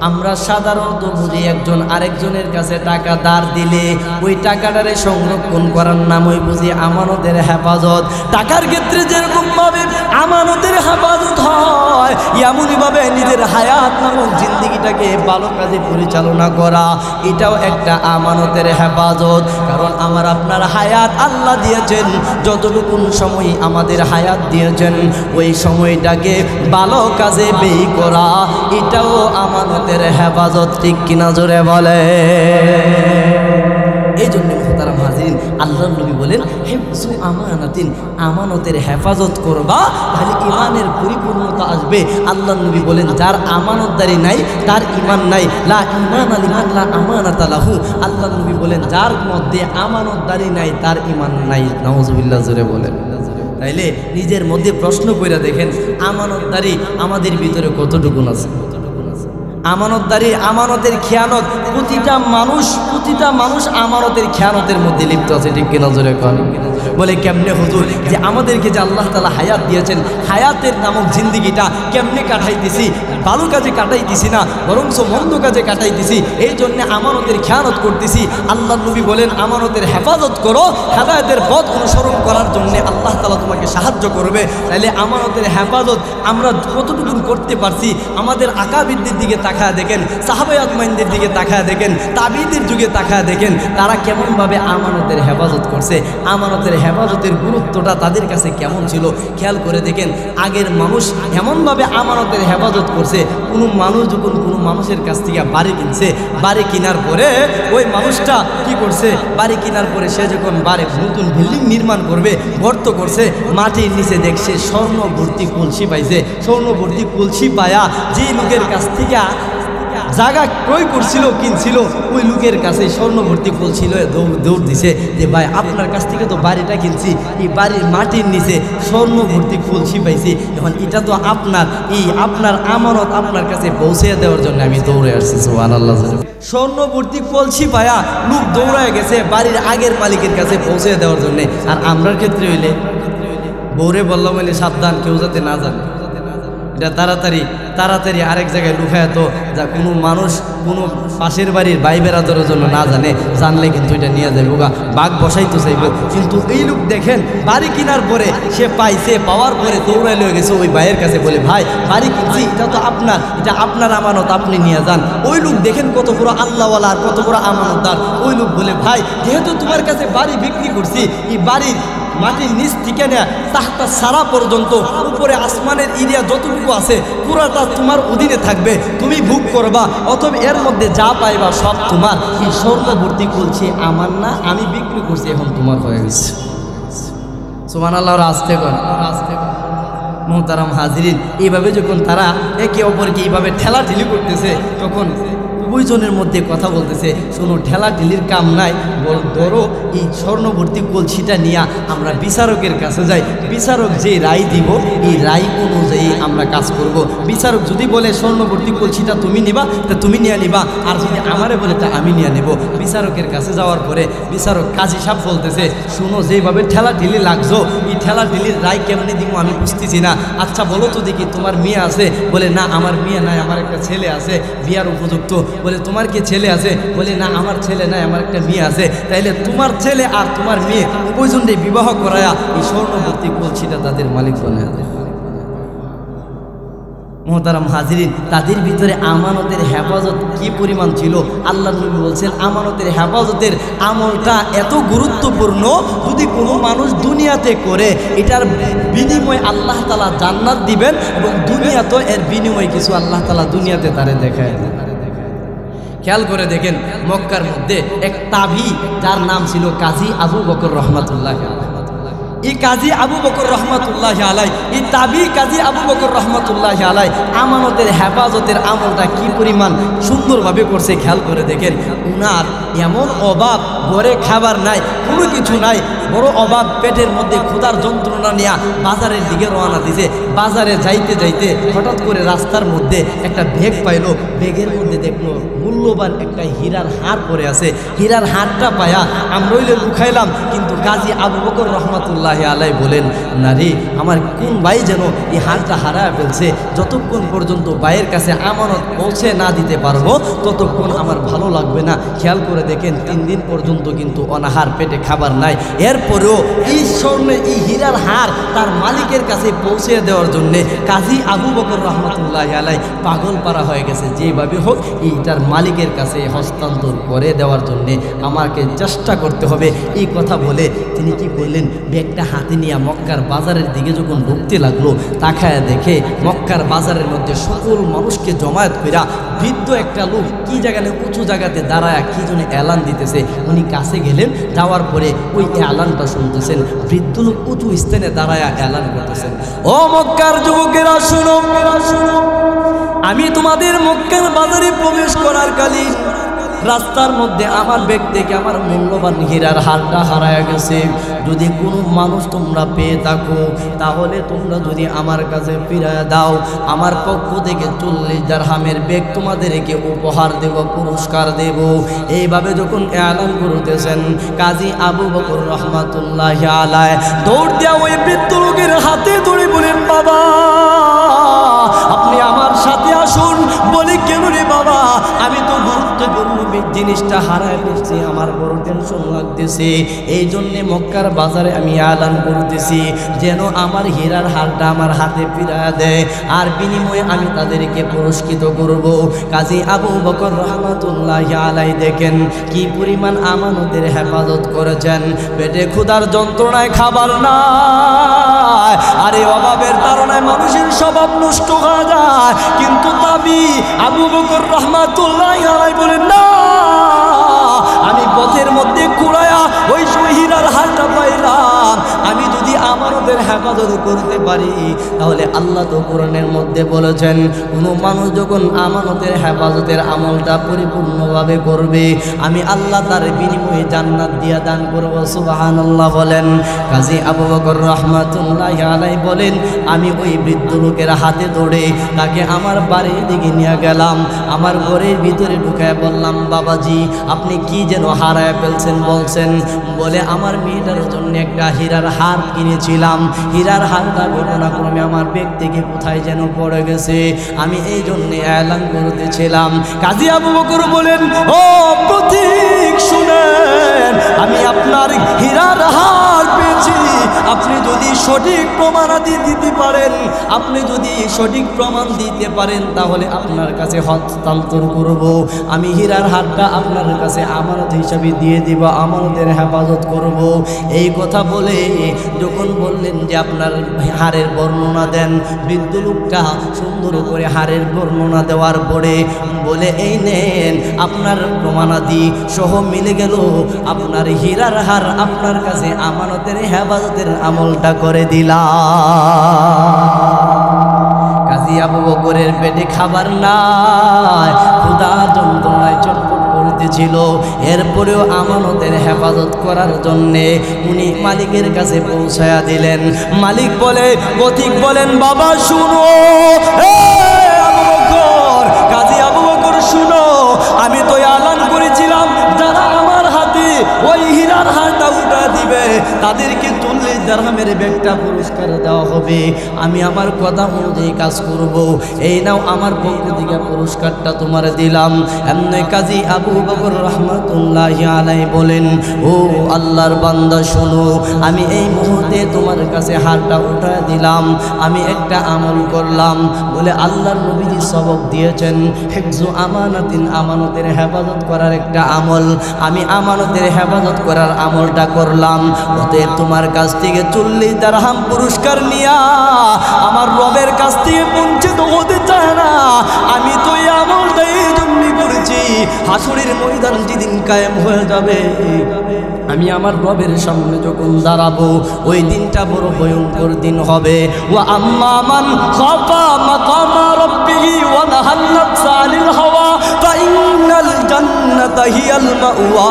আমরা সাধারণত বুঝি একজন আরেকজনের কাছে টাকা ধার দিলে ওই টাকাটারে সংরক্ষণ করার নামই বুঝি আমানতের হেফাজত। টাকার ক্ষেত্রে যেরকম ভাবে আমানতের হেফাজত হয়, এমনইভাবে নিজের হায়াত নামক জিন্দেগিটাকে ভালো কাজে পরিচালনা করা, এটাও একটা আমানতের হেফাজত। কারণ আমার আপনার হায়াত আল্লাহ দিয়েছেন, যতটুকুন সময় আমাদের হায়াত দিয়েছেন ওই সময়টাকে ভালো কাজে ব্যয় করা, এটাও আমানতের হেফাজত। ঠিক কিনা জোরে বলে। এই জন্য মুহতারাম হাজিরিন, আল্লাহর নবী বলেন হিফজু আমানাতিন, আমানতের হেফাজত করবা, তাহলে ঈমানের পরিপূর্ণতা আসবে। আল্লাহর নবী বলেন যার আমানতদারি নাই তার ঈমান নাই, লা ঈমান লিমান লা আমানাতা লাহু। আল্লাহর নবী বলেন যার মধ্যে আমানতদারি নাই তার ঈমান নাই। নাউজুবিল্লাহ জোরে বলেন। তাইলে নিজের মধ্যে প্রশ্ন কইরা দেখেন, আমানতদারি আমাদের ভিতরে কতটুকু আছে? আমানতদারি, আমানতের খেয়ানত, প্রতিটা মানুষ আমানতের খেয়ানতের মধ্যে লিপ্ত আছে। ঠিক কিনা জোরে কন। বলে কেমনে হুজুর? যে আমাদেরকে যে আল্লাহ তাআলা হায়াত দিয়েছেন, হায়াতের নামক জিন্দেগিটা কেমনে কাটাইতেছি? ভালো কাজে কাটাইতেছি না, বরঞ্চ মন্দ কাজে কাটাইতেছি। এই জন্য আমানতের খেয়ানত করতেছি। আল্লাহ নবী বলেন আমানতের হেফাজত করো, হেদায়েতের পথ অনুসরণ করার জন্য আল্লাহ তাআলা তোমাকে সাহায্য করবে। তাহলে আমানতের হেফাজত আমরা কতটুকু করতে পারছি? আমাদের আকাবিরদের দিকে তাকায় দেখেন, সাহাবায়ে আজমাইনদের দিকে তাকায় দেখেন, তাবিঈদের যুগে তাকায় দেখেন, তারা কেমনভাবে আমানতের হেফাজত করছে, আমানতের হেফাজতের গুরুত্বটা তাদের কাছে কেমন ছিল খেয়াল করে দেখেন। আগের মানুষ এমনভাবে আমানতের হেফাজত করছে, কোনো মানুষ যখন কোনো মানুষের কাছ থেকে বাড়ি কিনছে, বাড়ি কেনার পরে ওই মানুষটা কি করছে? বাড়ি কেনার পরে সে যখন বাড়ি নতুন বিল্ডিং নির্মাণ করবে, গর্ত করছে, মাটির নিচে দেখছে স্বর্ণ ভর্তি কলসি পাইছে। স্বর্ণ ভর্তি কলসি পায়া যে লোকের কাছ থেকে জায়গা ক্রয় করছিল, কিনছিল, ওই লোকের কাছে স্বর্ণ ভর্তি কলসি দৌড় দিছে যে ভাই আপনার কাছ থেকে তো বাড়িটা কিনছি, এই বাড়ির মাটির নিচে স্বর্ণ ভর্তি কলসি পাইছি, এখন এটা তো আপনার আমানত আপনার কাছে পৌঁছে দেওয়ার জন্য আমি দৌড়ে আসছি। সুবহানাল্লাহ। স্বর্ণ ভর্তি কলসি পায়া লোক দৌড়ায় গেছে বাড়ির আগের মালিকের কাছে পৌঁছে দেওয়ার জন্য। আর আমরার ক্ষেত্রে হইলে বৌরে বললাম হইলে সাবধান, কেউ যাতে না জানে। এটা তাড়াতাড়ি তাড়াতাড়ি আরেক জায়গায় লুকায়, তো যা কোনো মানুষ কোনো পাশের বাড়ির ভাই বেড়াদারের জন্য না জানে, জানলে কিন্তু এটা নিয়ে যাইব গা, বাঘ বসাইতে চাইব। কিন্তু এই লোক দেখেন বাড়ি কেনার পরে সে পাইছে, পাওয়ার পরে দৌড়াই লয়ে গেছে ওই ভাইয়ের কাছে, বলে ভাই বাড়ি কিনছি, এটা তো আপনার, এটা আপনার আমানত, আপনি নিয়ে যান। ওই লোক দেখেন কত বড় আল্লাহওয়ালা আর কত বড় আমানতদার। ওই লোক বলে ভাই যেহেতু তোমার কাছে বাড়ি বিক্রি করছি, এই বাড়ির মাটির নিচ থেকে নেয়া তাহতা সারা পর্যন্ত উপরে আসমানের এরিয়া যতটুকু আছে পুরাটা তোমার অধীনে থাকবে, তুমি ভোগ করবা, অথবা এর মধ্যে যা পাইবা সব তোমার। এই স্বর্ণভর্তি কলছি আমার না, আমি বিক্রি করছি, এখন তোমার হয়ে গেছে। সুবহানাল্লাহ, আস্তে কর, আস্তে কর। মোহতারাম হাজিরিন, এইভাবে যখন তারা একে অপরকে এইভাবে ঠেলাঠেলি করতেছে, তখন দুইজনের মধ্যে কথা বলতেছে, শোনো ঠেলাঠেলির কাম নাই, ধরো এই স্বর্ণভর্তি কলসিটা নিয়ে আমরা বিচারকের কাছে যাই, বিচারক যে রায় দিব এই রায় অনুযায়ী আমরা কাজ করব। বিচারক যদি বলে স্বর্ণভর্তি কলসিটা তুমি নিবা, তা তুমি নিয়ে নিবা, আর যদি আমারে বলে তা আমি নিয়ে নেব। বিচারকের কাছে যাওয়ার পরে বিচারক কাজী সাহেব বলতেছে, শোনো যেভাবে ঠেলাঠেলি লাগছো, এই ঠেলাঠেলির রায় কেমনে দিব আমি বুঝতেছি না, আচ্ছা বলো তো দেখি তোমার মেয়ে আছে? বলে না আমার মেয়ে নাই, আমার একটা ছেলে আছে বিয়ার উপযুক্ত। বলে তোমার কি ছেলে আছে? বলে না আমার ছেলে নাই, আমার একটা মেয়ে আছে। তাইলে তোমার ছেলে আর তোমার মেয়ে উভয়জনকে বিবাহ করায়া এই স্বর্ণভর্তি কলসিটা তাদের মালিক বানায় দেয়। মোহতারাম হাজিরিন, তাদের ভিতরে আমানতের হেফাজত কি পরিমাণ ছিল, আল্লাহ নবী বলছেন আমানতের হেফাজতের আমলটা এত গুরুত্বপূর্ণ, যদি কোনো মানুষ দুনিয়াতে করে এটার বিনিময়ে আল্লাহ তাআলা জান্নাত দিবেন, এবং দুনিয়াতে এর বিনিময়ে কিছু আল্লাহ তাআলা দুনিয়াতে তারে দেখায়। খেয়াল করে দেখেন, মক্কার মধ্যে এক তাবি যার নাম ছিল কাজী আবু বকর রহমাতুল্লাহ আলাইহি। এই কাজী আবু বকর রহমাতুল্লাহ আলাইহি, এই তাবি কাজী আবু বকর রহমাতুল্লাহ আলাইহি আমানতের হেফাজতের আমলটা কি পরিমাণ সুন্দরভাবে করছে খেয়াল করে দেখেন। উনার এমন অভাব, ঘরে খাবার নাই, কোনো কিছু নাই, বড় অভাব, পেটের মধ্যে ক্ষুধার যন্ত্রণা নিয়ে বাজারের দিকে রওনা দিছে। বাজারে যাইতে যাইতে হঠাৎ করে রাস্তার মধ্যে একটা ব্যাগ পাইলো, ব্যাগের মধ্যে দেখলো মূল্যবান একটা হীরার হার পরে আছে। হীরার হারটা পায়া আমরাইলে লুকাইলাম, কিন্তু কাজী আবু বকর রহমাতুল্লাহ আলাইহি বলেন, নারী আমার কোন ভাই যেন এই হারটা হারায় ফেলছে, যতক্ষণ পর্যন্ত ভাইয়ের কাছে আমানত পৌঁছে না দিতে পারবো ততক্ষণ আমার ভালো লাগবে না। খেয়াল করে দেখেন 3 দিন পর্যন্ত কিন্তু অনাহার, পেটে খাবার নাই। এরপরেও এই স্বর্ণের এই হীরার হার তার মালিকের কাছে পৌঁছে দেওয়ার জন্যে কাজী আবু বকর রহমাতুল্লাহ আলাইহি পাগল পারা হয়ে গেছে, যেভাবে হোক এইটার মালিকের কাছে হস্তান্তর করে দেওয়ার জন্যে আমাকে চেষ্টা করতে হবে। এই কথা বলে তিনি কি করলেন, ব্যাগটা হাতে নিয়ে মক্কার বাজারের দিকে যখন ঢুকতে লাগলো, তাকায় দেখে মক্কার বাজারের মধ্যে সকল মানুষকে জমায়েত কইরা বৃদ্ধ একটা লোক কি জায়গায় উঁচু জায়গাতে দাঁড়ায় কি জন্য এলান দিতেছে। উনি কাছে গেলেন, যাওয়ার পরে ওই এলানটা শুনতেছেন। বৃদ্ধ লোক উঁচু স্থানে দাঁড়ায় এলান করতেছেন, ও মক্কার যুবকেরা শুনো, আমি তোমাদের মক্কার বাজারে প্রবেশ করার কালীন রাস্তার মধ্যে আমার ব্যাগ থেকে আমার মূল্যবান হীরার হারটা হারায় গেছে। যদি কোনো মানুষ তোমরা পেয়ে থাকো তাহলে তোমরা যদি আমার কাছে ফিরিয়ে দাও, আমার পক্ষ থেকে 40 দিরহামের ব্যাগ তোমাদেরকে উপহার দেব, পুরস্কার দেব। এইভাবে যখন এলান করতেছেন, কাজী আবু বকর রহমাতুল্লাহ আলাইহি দৌড় দেওয়া ওই বৃদ্ধ লোকের হাতে ধরে বলেন, বাবা আপনি আমার সাথে আসুন। বলে কেন রে বাবা? আমি তো গুরুত্বপূর্ণ জিনিসটা হারায় ফেলছি, আমার বড় টেনশন লাগতেছে, এই জন্যে মক্কার বাজারে আমি এলান করতেছি যেন আমার হীরার হারটা আমার হাতে ফিরিয়ে দেয়, আর বিনিময়ে আমি তাদেরকে পুরস্কৃত করব। কাজী আবু বকর রহমাতুল্লাহ আলাইহি দেখেন কি পরিমাণ আমানতের হেফাজত করেছেন। পেটে ক্ষুধার যন্ত্রণায় খাবার নাই, আর এই অভাবের তাড়নায় মানুষের স্বভাব নষ্ট হয়ে যায়, কিন্তু তাবি আবু বকর রহমাতুল্লাহ আলাইহি বলেন, না আমি পথের মধ্যে কুড়ায়া ওই হীরার হারটা পাইলাম, আমি যদি আমানতের হেফাজত করতে পারি তাহলে আল্লাহ তো কোরআনের মধ্যে বলেছেন কোনো মানুষ যখন আমানতের হেফাজতের আমলটা পরিপূর্ণভাবে করবে আমি আল্লাহ তার বিনিময়ে জান্নাত দিয়া দান করব। সুবহানাল্লাহ বলেন। কাজী আবু বকর রহমাতুল্লাহ আলাইহি বলেন, আমি ওই বৃদ্ধ লোকের হাতে ধরে তাকে আমার বাড়ির দিকে নিয়ে গেলাম, আমার ঘরের ভিতরে ঢুকায় বললাম, বাবাজি আপনি কি যেন হারায় ফেলছেন বলছেন? বলে আমার মেয়েটার জন্য একটা হীরার হার কিনেছিলাম, দিলাম, হীরার হারটা ঘটনাক্রমে আমার ব্যাগ থেকে কোথায় যেন পড়ে গেছে, আমি এই জন্য এলান করতেছিলাম। কাজী আবু বকর বলেন, ও প্রতীক শুনেন, আমি আপনার হীরার হার পেয়েছি। আপনি যদি সঠিক প্রমাণাদি দিতে পারেন, আপনি যদি সঠিক প্রমাণ দিতে পারেন, তাহলে আপনার কাছে হস্তান্তর করব। আমি হীরার হারটা আপনার কাছে আমানত হিসাবে দিয়ে দিব, আমানতের হেফাজত করব। এই কথা বলে যখন বললেন যে আপনার হারের বর্ণনা দেন, বৃদ্ধ লোকটা সুন্দর করে হারের বর্ণনা দেওয়ার পরে বলে, এই নেন আপনার প্রমাণাদি সহ মিলে গেল, আপনার হীরার হার আপনার কাছে আমানতের হেফাজতের আমলটা করে দিলাম। কাজী আবু বকরের পেটে খাবার নাই, ক্ষুধা যন্ত্রণায় চটপট করতেছিল, এরপরেও আমানতের হেফাজত করার জন্যে উনি মালিকের কাছে পৌঁছায়া দিলেন। মালিক বলে, পথিক বলেন, বাবা শুনো, আবু বকর, কাজী আবু বকর শুনো, আমি তো এলান করেছিলাম যারা আমার হাতে ওই হীরার হারটা উঠা দিবে তাদেরকে 40 দিরহামের ব্যাগটা পুরস্কার দেওয়া হবে। আমি আমার কথা অনুযায়ী কাজ করব, এই নাও আমার পক্ষ থেকে পুরস্কারটা তোমার দিলাম। এমনি কাজী আবু বকর রহমাতুল্লাহি আলাইহি বলেন, ও আল্লাহর বান্দা শোনো, আমি এই মুহূর্তে তোমার কাছে হারটা উঠা দিলাম, আমি একটা আমল করলাম। বলে আল্লাহর নবীজি সবক দিয়েছেন, হিফজু আমানাতিন, আমানতের হেফাজত করার একটা আমল, আমি আমানতের হেফাজত করার আমলটা করলাম। অতএব তোমার কাছ থেকে 40 দিরহাম পুরস্কার নিয়া আমার রবের কাছ থেকে বঞ্চিত হতে চায় না। আমি তো এই আমলটা এই জন্যই করেছি, হাসরের ময়দান যেদিন কায়েম হয়ে যাবে, আমি আমার রবের সামনে যখন দাঁড়াবো, ওই দিনটা বড় ভয়ঙ্কর দিন হবে। ওয়া আম্মা মান খাফা মাকামা রাব্বিহি ওয়া নাহান নাফসা আনিল হাওয়া ফাইন্নাল জান্নাতা হিয়াল মাওয়া।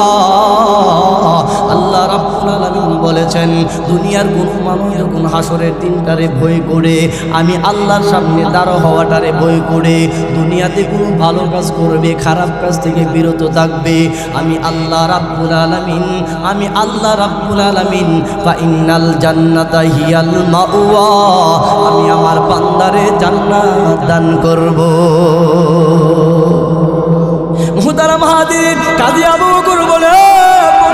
আল্লাহ রাব্বুল আলামিন বলেছেন, দুনিয়ার কোন মানুষ যখন হাসরের দিনটারে ভয় করে, আমি আল্লাহর সামনে দাঁড়া হওয়াটারে ভয় করে দুনিয়াতে কোনো ভালো কাজ করবে, খারাপ কাজ থেকে বিরত থাকবে, আমি আল্লাহ রাব্বুল আলামিন, আমি আল্লাহ রাব্বুল আলামিন ফাইন্নাল জান্নাতা হিয়াল মাওয়া, আমি আমার বান্দারে জান্নাত দান করব। মুহতারাম হাজির, কাজী আবু বকর বলে,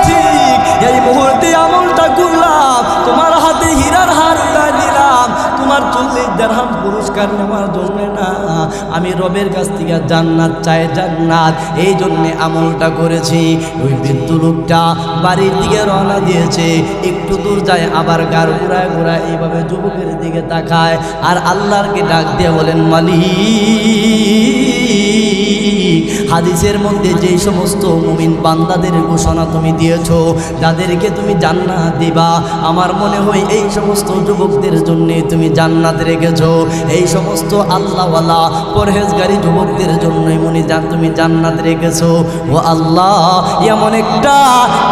ঠিক এই মুহূর্তে আমলটা করলাম, তোমার হাতে হীরার হার দিলাম, তোমার 40 দিরহাম পুরস্কার নেওয়ার জন্য না, আমি রবের কাছ থেকে জান্নাত চাই, জান্নাত, এই জন্যে আমলটা করেছি। ওই বৃদ্ধ লোকটা বাড়ির দিকে রওনা দিয়েছে, একটু দূর যায় আবার গাড় ঘুরায় ঘুরায় এইভাবে যুবকের দিকে তাকায় আর আল্লাহরকে ডাক দিয়ে বলেন, মালিক, হাদিসের মধ্যে যেই সমস্ত মুমিন বান্দাদের ঘোষণা তুমি দিয়েছো, যাদেরকে তুমি জান্নাত দিবা, আমার মনে হয় এই সমস্ত যুবকদের জন্য তুমি জান্নাত রেখেছো, এই সমস্ত আল্লাহওয়ালা পরহেজগারী যুবকদের জন্যই তুমি জান্নাত রেখেছো। ও আল্লাহ, এমন একটা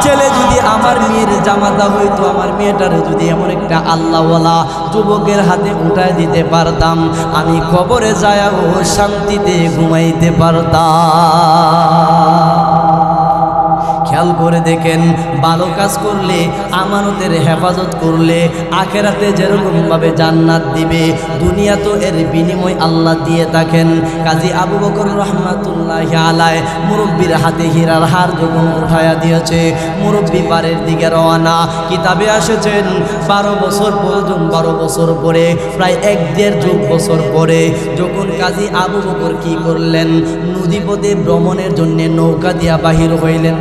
ছেলে যদি আমার মেয়ের জামাতা হইতো, আমার মেয়েটারে যদি এমন একটা আল্লাহওয়ালা যুবকের হাতে উঠায় দিতে পারতাম, আমি কবরে যায় ও শান্তিতে ঘুমাইতে পারতাম। খেয়াল করে দেখেন, ভালো কাজ করলে, আমানতের হেফাজত করলে আখেরাতে যেরকমভাবে জান্নাত দিবে, দুনিয়া তো এর বিনিময় আল্লাহ দিয়ে থাকেন। কাজী আবু বকর রহমাতুল্লাহি আলাইহি মুরব্বির হাতে হীরার হার যখন উঠায়া দিয়েছে, মুরব্বি বাড়ির দিকে রওনা। কিতাবে এসেছেন 12 বছর পর্যন্ত, 12 বছর পরে, প্রায় 1.5 বছর পরে যখন কাজী আবু বকর কি করলেন, নদীপথে ভ্রমণের জন্য নৌকা দিয়া বাহির হইলেন।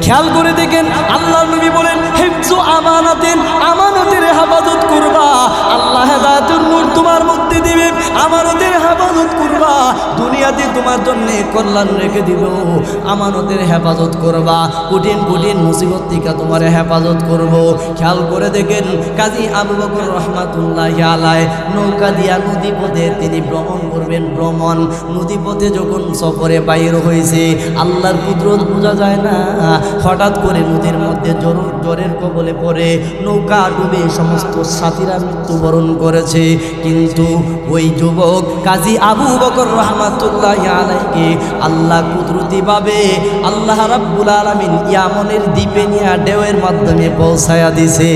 খেয়াল করে দেখেন, আল্লাহর নবী বলেন, হিফজু আমানাতিন, আমানতের হেফাজত করবা, আল্লাহ হেদায়েতের নূর তোমার মধ্যে দিবে, আমানতের হেফাজত করবা, দুনিয়াতে তোমার জন্য কল্যাণ রেখে দিব, আমানতের হেফাজত করবা, কঠিন কঠিন মুসিবত থেকে তোমার হেফাজত করব। খেয়াল করে দেখেন, কাজী আবু বকর রহমাতুল্লাহি আলাইহি নৌকা দিয়া নদীপথে তিনি ভ্রমণ করবেন। ভ্রমণ নদীপথে যখন সফরে বাইর হয়েছে, আল্লাহর কুদরত বোঝা যায় না, হঠাৎ করে নদীর মধ্যে জ্বরের কবলে পড়ে নৌকা ডুবে সমস্ত সাথীরা মৃত্যুবরণ করেছে। কিন্তু ওই যুবক কাজী আবু বকর রহমাতুল্লাহি আলাইহি আল্লাহ কুদরতিভাবে আল্লাহ রাব্বুল আলামিন ইয়ামনের দ্বীপে নিয়ে ঢেউয়ের মাধ্যমে পৌঁছায়া দিছে।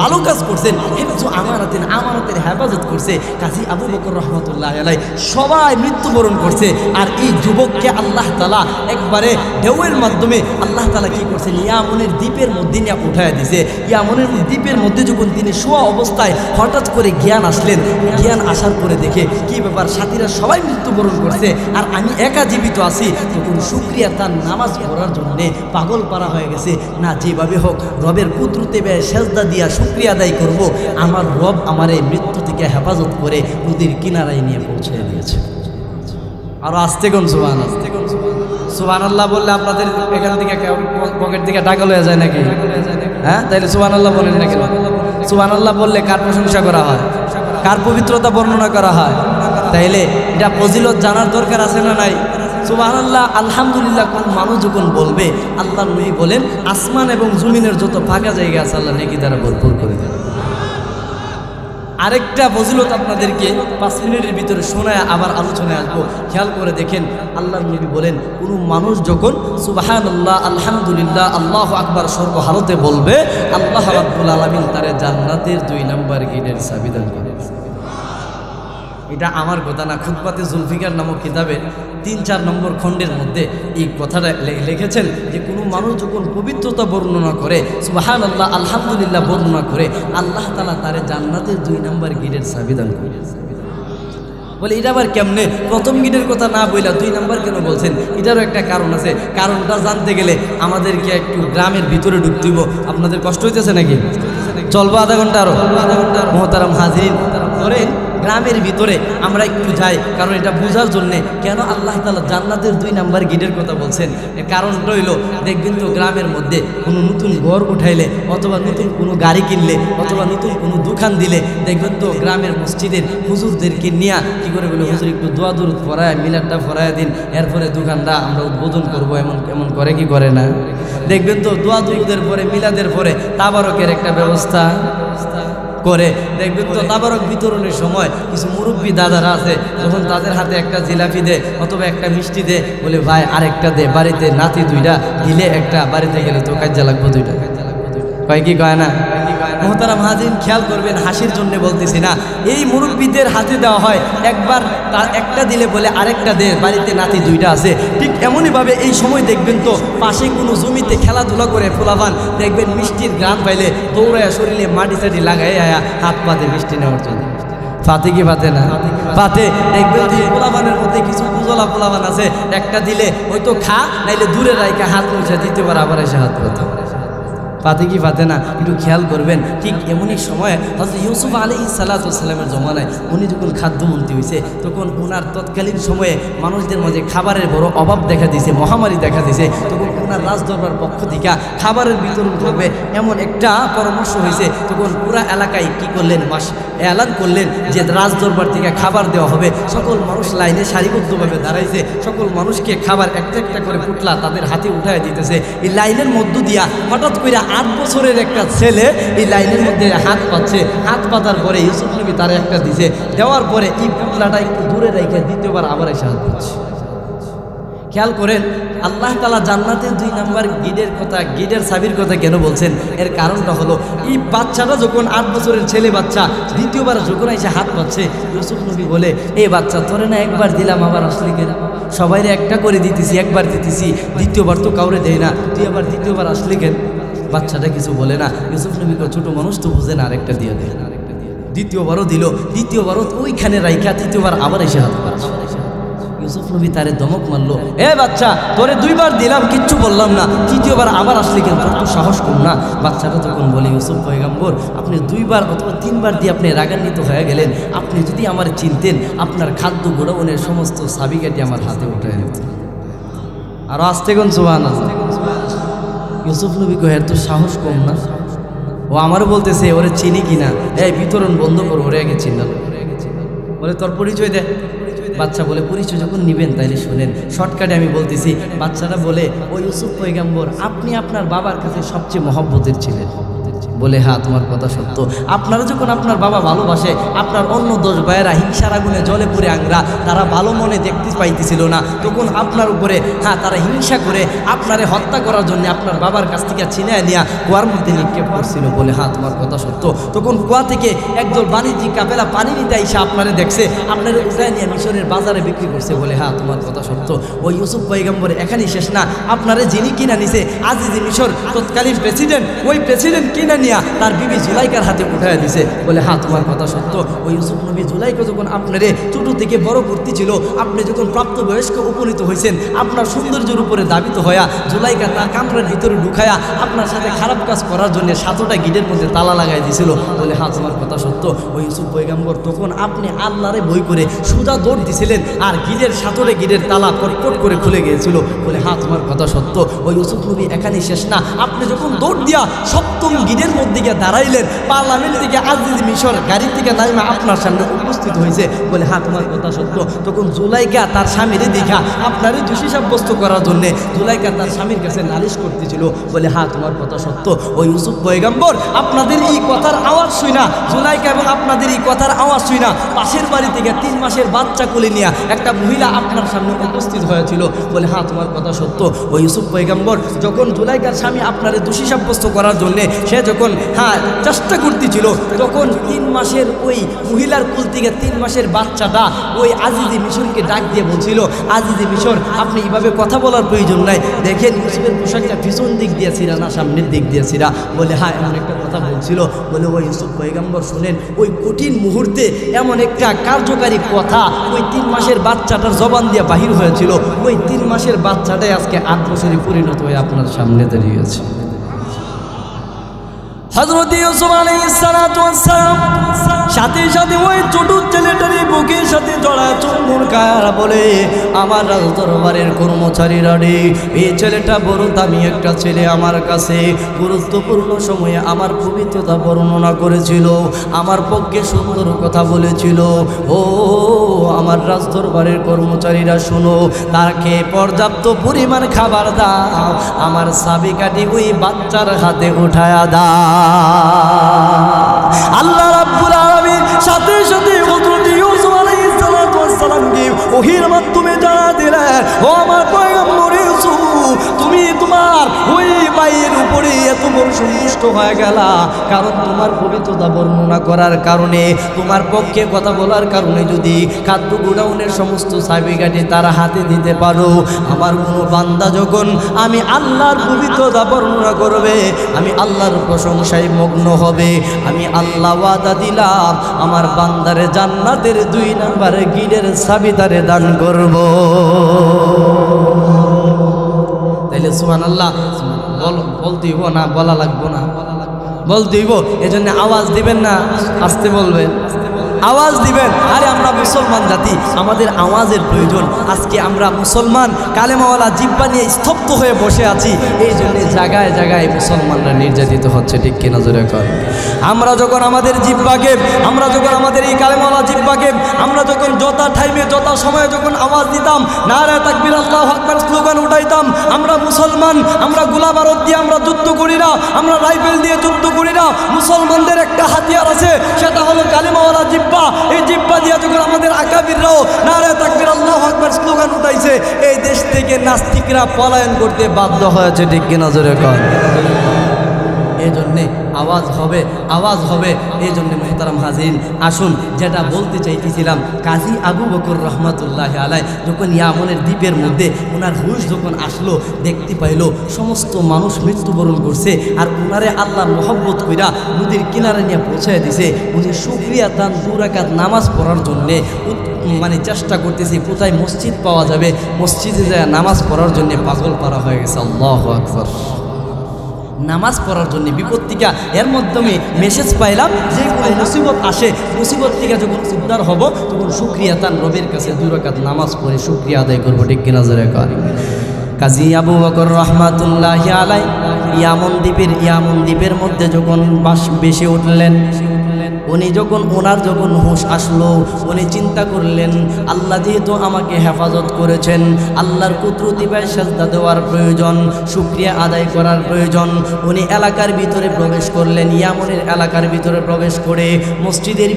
ভালো কাজ করছেন, হেফজু আমানতের হেফাজত করছে। কাজী আবু বকর রহমতুল্লাহ আলাইহি সবাই মৃত্যুবরণ করছে। আর এই যুবককে আল্লাহ তাআলা একবারে ঢেউয়ের মাধ্যমে আল্লাহ তাআলা কি করছেন, ইয়ামনের দ্বীপের মধ্যে নিয়ে উঠায় দিছে। ইয়ামনের দ্বীপের মধ্যে যখন তিনি শোয়া অবস্থায় হঠাৎ করে জ্ঞান আসলেন, জ্ঞান আসার পরে দেখে কি ব্যাপার, সাথীরা সবাই মৃত্যুবরণ করছে আর আমি একা জীবিত আছি। তখন শুকরিয়া তার নামাজ পড়ার জন্যে পাগল পারা হয়ে গেছে। না, যেভাবে হোক রবের কুদরতে সেজদা দিয়া শুকরিয়া আদায় করব, আমার রব আমার এই মৃত্যু থেকে হেফাজত করে নদীর কিনারায় নিয়ে পৌঁছে দিয়েছে। আরো আস্তে কোন সুবহানাল্লাহ বললে আপনাদের এখান থেকে পকেট থেকে টাকা লয়ে যায় নাকি? হ্যাঁ, তাইলে সুবহানাল্লাহ বলেন না কেন? সুবহানাল্লাহ বললে কার প্রশংসা করা হয়, কার পবিত্রতা বর্ণনা করা হয়? তাইলে এটা ফজিলত জানার দরকার আছে না নাই? সুবহানাল্লাহ আলহামদুলিল্লাহ কোন মানুষ যখন বলবে, আল্লাহ নবী বলেন আসমান এবং জমিনের যত ফাঁকা জায়গা আছে আল্লাহ নেকি দ্বারা ভরপুর করে দেন। আরেকটা ফজিলত আপনাদেরকে 5 মিনিটের ভিতরে শোনায় আবার আলোচনায় আসবো। খেয়াল করে দেখেন, আল্লাহর নবী বলেন কোন মানুষ যখন সুবহানাল্লাহ আলহামদুলিল্লাহ আল্লাহু আকবার সর্বহালতে বলবে, আল্লাহ রাব্বুল আলামিন তারে জান্নাতের 2 নম্বর গেটের চাবি দান করে। এটা আমার কথা না, খুতবাতে জুলফিকার নামক কিতাবের 3-4 নম্বর খণ্ডের মধ্যে এই কথাটা লিখেছেন যে কোনো মানুষ যখন পবিত্রতা বর্ণনা করে, সুবহানাল্লাহ আলহামদুলিল্লাহ বর্ণনা করে, আল্লাহ তাআলা তারে জান্নাতের 2 নম্বর গেটের চাবি দান করে। বলে এটা আবার কেমনে? প্রথম গেটের কথা না বইলা 2 নম্বর কেন বলছেন? এটারও একটা কারণ আছে। কারণটা জানতে গেলে আমাদেরকে একটু গ্রামের ভিতরে ঢুকতে হইব। আপনাদের কষ্ট হইতেছে নাকি? চলবো আধা ঘন্টা আরো? মুহতারাম হাজিরিন, ধরেন গ্রামের ভিতরে আমরা একটু যাই, কারণ এটা বোঝার জন্যে কেন আল্লাহ তাআলা জান্নাতের 2 নম্বর গেটের কথা বলছেন। এর কারণটা হইল, দেখবেন তো গ্রামের মধ্যে কোনো নতুন ঘর উঠাইলে অথবা নতুন কোনো গাড়ি কিনলে অথবা নতুন কোনো দোকান দিলে দেখবেন তো গ্রামের মসজিদের হুজুরদেরকে নিয়ে কী করে বলে, হুজুর একটু দোয়া দরুদ পড়ায় মিলাদটা পড়ায় দিন, এরপরে দোকানটা আমরা উদ্বোধন করবো, এমন করে কি করে না? দেখবেন তো দোয়া দরুদের পরে মিলাদের পরে তাবারকের একটা ব্যবস্থা করে। দেখবেন তো তাবারক বিতরণের সময় কিছু মুরব্বী দাদারা আছে, যখন তাদের হাতে একটা জিলাপি দে অথবা একটা মিষ্টি দে, বলে ভাই আরেকটা দে, বাড়িতে নাতি 2টা দিলে একটা, বাড়িতে গেলে তো কাজে লাগবো 2টা। কয় কি কয় না? মুহতারাম হাজিরিন, খেয়াল করবেন, হাসির জন্য বলতেছি না, এই মুরব্বীদের হাতে দেওয়া হয় একবার, তার একটা দিলে বলে আরেকটা দে, বাড়িতে নাতি 2টা আছে। ঠিক এমনইভাবে এই সময় দেখবেন তো পাশে কোনো জমিতে খেলাধুলা করে পোলাপান, দেখবেন মিষ্টির গ্রাম পাইলে দৌড়ায় শরীরে মাটি সাটি লাগাই আয়া হাত পাতে মিষ্টি নেওয়ার জন্য। পাতে কি পাতে না? পাতে। দেখবেন যে পোলাপানের মধ্যে কিছু কুজলা পোলাপান আছে, একটা দিলে ওই তো খা, নাইলে দূরে রাইকা হাত মুছে দিতে পারে, আবার এসে হাত পাতে। পাতে কি পাতে না? একটু খেয়াল করবেন। ঠিক এমনই সময় হযরত ইউসুফ আলাইহিস সালাতু ওয়াস সালামের জমানায় উনি যখন খাদ্যমন্ত্রী হয়েছে, তখন ওনার তৎকালীন সময়ে মানুষদের মাঝে খাবারের বড় অভাব দেখা দিয়েছে, মহামারী দেখা দিয়েছে। তখন ওনার রাজদরবার পক্ষ থেকে খাবারের বিতরণ করবে এমন একটা পরামর্শ হয়েছে। তখন পুরা এলাকায় কি করলেন, এলান করলেন যে রাজদরবার থেকে খাবার দেওয়া হবে। সকল মানুষ লাইনে সারিবদ্ধভাবে দাঁড়াইছে, সকল মানুষকে খাবার একটা একটা করে পুটলা তাদের হাতে উঠায় দিতেছে। এই লাইনের মধ্য দিয়া হঠাৎ করে 8 বছরের একটা ছেলে এই লাইনের মধ্যে হাত পাচ্ছে। হাত পাতার পরে ইউসুফ নবী তার একটা দিছে, দেওয়ার পরে এই পুটলাটা একটু দূরে রেখে দ্বিতীয়বার আবার এসে হাত পাচ্ছে। খেয়াল করেন, আল্লাহ তাআলা জান্নাতের 2 নম্বর গেটের কথা, গেটের চাবির কথা কেন বলছেন? এর কারণটা হলো, এই বাচ্চাটা যখন 8 বছরের ছেলে বাচ্চা দ্বিতীয়বার যখন এসে হাত পাচ্ছে, ইউসুফ নবী বলে, এই বাচ্চা তোরে না একবার দিলাম, আবার আসলি কেন? সবাইরে একটা করে দিতেছি, একবার দিতেছি, দ্বিতীয়বার তো কাউরে দেয় না, তুই আবার দ্বিতীয়বার আসলি কেন? বাচ্চাটা কিছু বলে না। ইউসুফ নবী ছোট মানুষ তো বুঝে না, আরেকটা দিয়ে দিল। দ্বিতীয়বারও দিল, দ্বিতীয়বারও ওইখানে রাইখা তৃতীয়বার আবার এসে হাত পাচ্ছে। ইউসুফ নবী তারে দমক মারলো, এ বাচ্চা তোরে 2বার দিলাম, কিচ্ছু বললাম না, তৃতীয়বার আবার আসলে কেন? তোর তো সাহস কম না? বাচ্চাটা তখন বলে, ইউসুফ পয়গম্বর, আপনি 2বার অথবা 3বার দিয়ে আপনি রাগান্বিত হয়ে গেলেন। আপনি যদি আমার চিনতেন, আপনার খাদ্য গোডাউনের সমস্ত চাবিকাঠি আমার হাতে উঠে দিতেন। আর আস্তে কোন সুবহানাল্লাহ। ইউসুফ নবী কহে, তোর সাহস কম না? ও আমারও বলতেছে, ওরে চিনি কিনা, এই বিতরণ বন্ধ করো, ওরে আগে চিন্তা বলে, তোর পরিচয় দে। বাচ্চা বলে, পরিচয় যখন নিবেন তাইলে শোনেন, শর্টকাটে আমি বলতেছি। বাচ্চাটা বলে, ও ইউসুফ পয়গম্বর, আপনি আপনার বাবার কাছে সবচেয়ে মহব্বতের ছিলেন। বলে হ্যাঁ তোমার কথা সত্য। আপনারা যখন আপনার বাবা ভালোবাসে, আপনার অন্য 10 ভাইয়েরা হিংসার আগুনে জলে পুড়ে আংরা, তারা ভালো মনে দেখতে পাইতেছিল না, তখন আপনার উপরে হ্যাঁ তারা হিংসা করে আপনারে হত্যা করার জন্য আপনার বাবার কাছ থেকে ছিনিয়ে নিয়ে কুয়ার মধ্যে নিক্ষেপ করছিল। বলে হ্যাঁ তোমার কথা সত্য। তখন কুয়া থেকে একদল বাণিজ্যিক কাফেলা পানি নিতে এসে আপনারে দেখছে, আপনারে উঠায় নিয়ে মিশরের বাজারে বিক্রি করছে। বলে হ্যাঁ তোমার কথা সত্য। ওই ইউসুফ পয়গম্বর এখানেই শেষ না, আপনারে যিনি কিনা নিছে আজিজ মিশর তৎকালীন প্রেসিডেন্ট, ওই প্রেসিডেন্ট কিনা নিয়ে তার বিবি জুলাইকার হাতে উঠায় দিছে। বলে হ্যাঁ তোমার কথা সত্য। ওই ইউসুফ নবী জুলাইকা যখন আপনারে ছোট থেকে বড় করতেছিল, আপনি যখন প্রাপ্তবয়স্ক উপনীত হয়েছেন, আপনার সৌন্দর্যের উপরে দাবিত হইয়া জুলাইকা তার কামরার ভিতরে ঢুকায়া আপনার সাথে খারাপ কাজ করার জন্য 7টা গিটের মধ্যে তালা লাগাই দিয়েছিল। বলে হ্যাঁ তোমার কথা সত্য। ওই ইউসুফ পয়গম্বর তখন আপনি আল্লাহরে বই করে সুদা দৌড় দিছিলেন, আর গিটের 7টা গিটের তালা কটকট করে খুলে গিয়েছিল। বলে হ্যাঁ তোমার কথা সত্য। ওই ইউসুফ নবী এখানেই শেষ না, আপনি যখন দৌড় দিয়া 7ম গিটের মধ্যে গিয়ে দাঁড়াইলেন, পার্লামেন্ট থেকে আজিজ মিশর গাড়ি থেকে নাইমা আপনার সামনে উপস্থিত হয়েছে। বলে হ্যাঁ তোমার কথা সত্য। তখন জুলাইকা তার স্বামীরে দেখা আপনারই দোষী সাব্যস্ত করার জন্যে জুলাইকা তার স্বামীর কাছে নালিশ করতেছিল। বলে হ্যাঁ তোমার কথা সত্য। ওই ইউসুফ পয়গম্বর আপনাদের এই কথার আওয়াজ শুই না, জুলাইকা এবং আপনাদের এই কথার আওয়াজ শুই না, পাশের বাড়ি থেকে 3 মাসের বাচ্চা কোলে নিয়ে একটা মহিলা আপনার সামনে উপস্থিত হয়েছিল। বলে হ্যাঁ তোমার কথা সত্য। ওই ইউসুফ পয়গম্বর যখন জুলাইকার স্বামী আপনারে দোষী সাব্যস্ত করার জন্যে সে যখন হ্যাঁ চেষ্টা করতেছিল, তখন 3 মাসের ওই মহিলার কুল থেকে 3 মাসের বাচ্চাটা ওই আজিজি মিশরকে ডাক দিয়ে বলছিল, আজিজি মিশর আপনি এইভাবে কথা বলার প্রয়োজন নাই, দেখেন ইউসুফের পোশাকটা পিছন দিক দিয়ে ছিঁড়া না সামনের দিক দিয়ে ছিঁড়া। বলে হ্যাঁ এমন একটা কথা বলছিল। বলে ওই ইউসুফ পয়গম্বর শুনেন, ওই কঠিন মুহূর্তে এমন একটা কার্যকারী কথা ওই 3 মাসের বাচ্চাটার জবান দিয়ে বাহির হয়েছিল, ওই 3 মাসের বাচ্চাটাই আজকে 8 বছরে পরিণত হয়ে আপনার সামনে দাঁড়িয়েছে। হযরত ইউসুফ আলাইহিস সালাতু ওয়াস সালাম সাথে সাথে ওই ছোট ছেলেটারই বুকের সাথে জড়া চুম্বন খায়, বলে আমার রাজদরবারের কর্মচারীরা রে, এই ছেলেটা বড় দামি একটা ছেলে, আমার কাছে গুরুত্বপূর্ণ সময়ে আমার পবিত্রতা বর্ণনা করেছিল, আমার পক্ষে সুন্দর কথা বলেছিল। ও আমার রাজদরবারের কর্মচারীরা শোনো, তাকে পর্যাপ্ত পরিমাণ খাবার দাও, আমার চাবিকাঠি ওই বাচ্চার হাতে উঠায়া দাও। আল্লাহ রাব্বুল আলামিন সাথে সাথে হযরত ইউসুফ আলাইহিস সালাতু ওয়াস সালামকে ওহীর মাধ্যমে জানা দিলেন, ও আমার পয়গম্বর ইউসুফ, তুমি তোমার ওই ভাইয়ের উপরে এত বড় সন্তুষ্ট হয়ে গেলা, কারণ তোমার পবিত্রতা বর্ণনা করার কারণে, তোমার পক্ষে কথা বলার কারণে যদি খাদ্য গোডাউনের সমস্ত চাবিকাঠি তার হাতে দিতে পারো, আমার কোনো বান্দা যখন আমি আল্লাহর পবিত্রতা বর্ণনা করবে, আমি আল্লাহর প্রশংসায় মগ্ন হবে, আমি আল্লাহ ওয়াদা দিলাম আমার বান্দারে জান্নাতের 2 নাম্বার গিটের চাবি তারে দান করব। তাইলে সুবহানাল্লাহ বলতে হইব না, বলা লাগবো না, বলতে হইব। এজন্য আওয়াজ দিবেন না, আসতে বলবেন, আওয়াজ দিবেন। আরে আমরা মুসলমান জাতি, আমাদের আওয়াজের প্রয়োজন। আজকে আমরা মুসলমান কালেমাওয়ালা জিব্বা নিয়ে স্তব্ধ হয়ে বসে আছি, এই জন্য জায়গায় জায়গায় মুসলমানরা নির্যাতিত হচ্ছে, ঠিক কিনা জোরে কর। আমরা যখন আমাদের জিব্বাকে, আমরা যখন আমাদের এই কালেমাওয়ালা জিব্বাকে আমরা যখন যথা টাইমে যথা সময়ে যখন আওয়াজ দিতাম, নারে তাকবীর আল্লাহু আকবার স্লোগান উঠাইতাম, আমরা মুসলমান, আমরা গোলা বারুদ দিয়ে আমরা যুদ্ধ করি না, আমরা রাইফেল দিয়ে যুদ্ধ করি না। মুসলমানদের একটা হাতিয়ার আছে, সেটা হলো কালেমাওয়ালা জিব্বা। এই জিব্বা দিয়ে যখন আমাদের আকাবিররাও নারে তাকবীর আল্লাহু আকবার স্লোগান উঠাইছে, এই দেশ থেকে নাস্তিকরা পলায়ন করতে বাধ্য হয়েছে, ঠিক কিনা জোরে কর। এই জন্যে আওয়াজ হবে, আওয়াজ হবে। এই জন্যে মুহতারাম হাজিরিন, আসুন যেটা বলতে চাইতেছিলাম, কাজী আবু বকর রহমাতুল্লাহি আলাইহি যখন ইয়ামনের দ্বীপের মধ্যে ওনার হুশ যখন আসলো, দেখতে পাইলো সমস্ত মানুষ মৃত্যুবরণ করছে, আর ওনারে আল্লাহর মহব্বত কইরা নদীর কিনারে নিয়ে পৌঁছায় দিছে। উনি শুকরিয়া তান 2 রাকাত নামাজ পড়ার জন্যে মানে চেষ্টা করতেছে, কোথায় মসজিদ পাওয়া যাবে, মসজিদে যায় নামাজ পড়ার জন্য পাগল পারা হয়ে গেছে। আল্লাহু আকবার। নামাজ পড়ার জন্য বিপত্তিকা, এর মাধ্যমে মেসেজ পাইলাম যে কোনো মুসিবত আসে, মুসিবত থেকে যখন উদ্ধার হব তখন শুকরিয়া তান রবের কাছে 2 রাকাত নামাজ পড়ে শুকরিয়া আদায় করবো, ঠিক কিনা জোরে কর। কাজী আবু বকর রহমাতুল্লাহি আলাইহি ইয়ামন দ্বীপের মধ্যে যখন বেশি উঠলেন, উনি যখন হুঁশ আসলো, উনি চিন্তা করলেন আল্লাহ যেহেতু আমাকে হেফাজত করেছেন, আল্লাহর কুদরতি পায়ে সেজদা দেওয়ার প্রয়োজন, শুকরিয়া আদায় করার প্রয়োজন। উনি এলাকার ভিতরে প্রবেশ করলেন, ইয়ামনের এলাকার ভিতরে প্রবেশ করে মসজিদের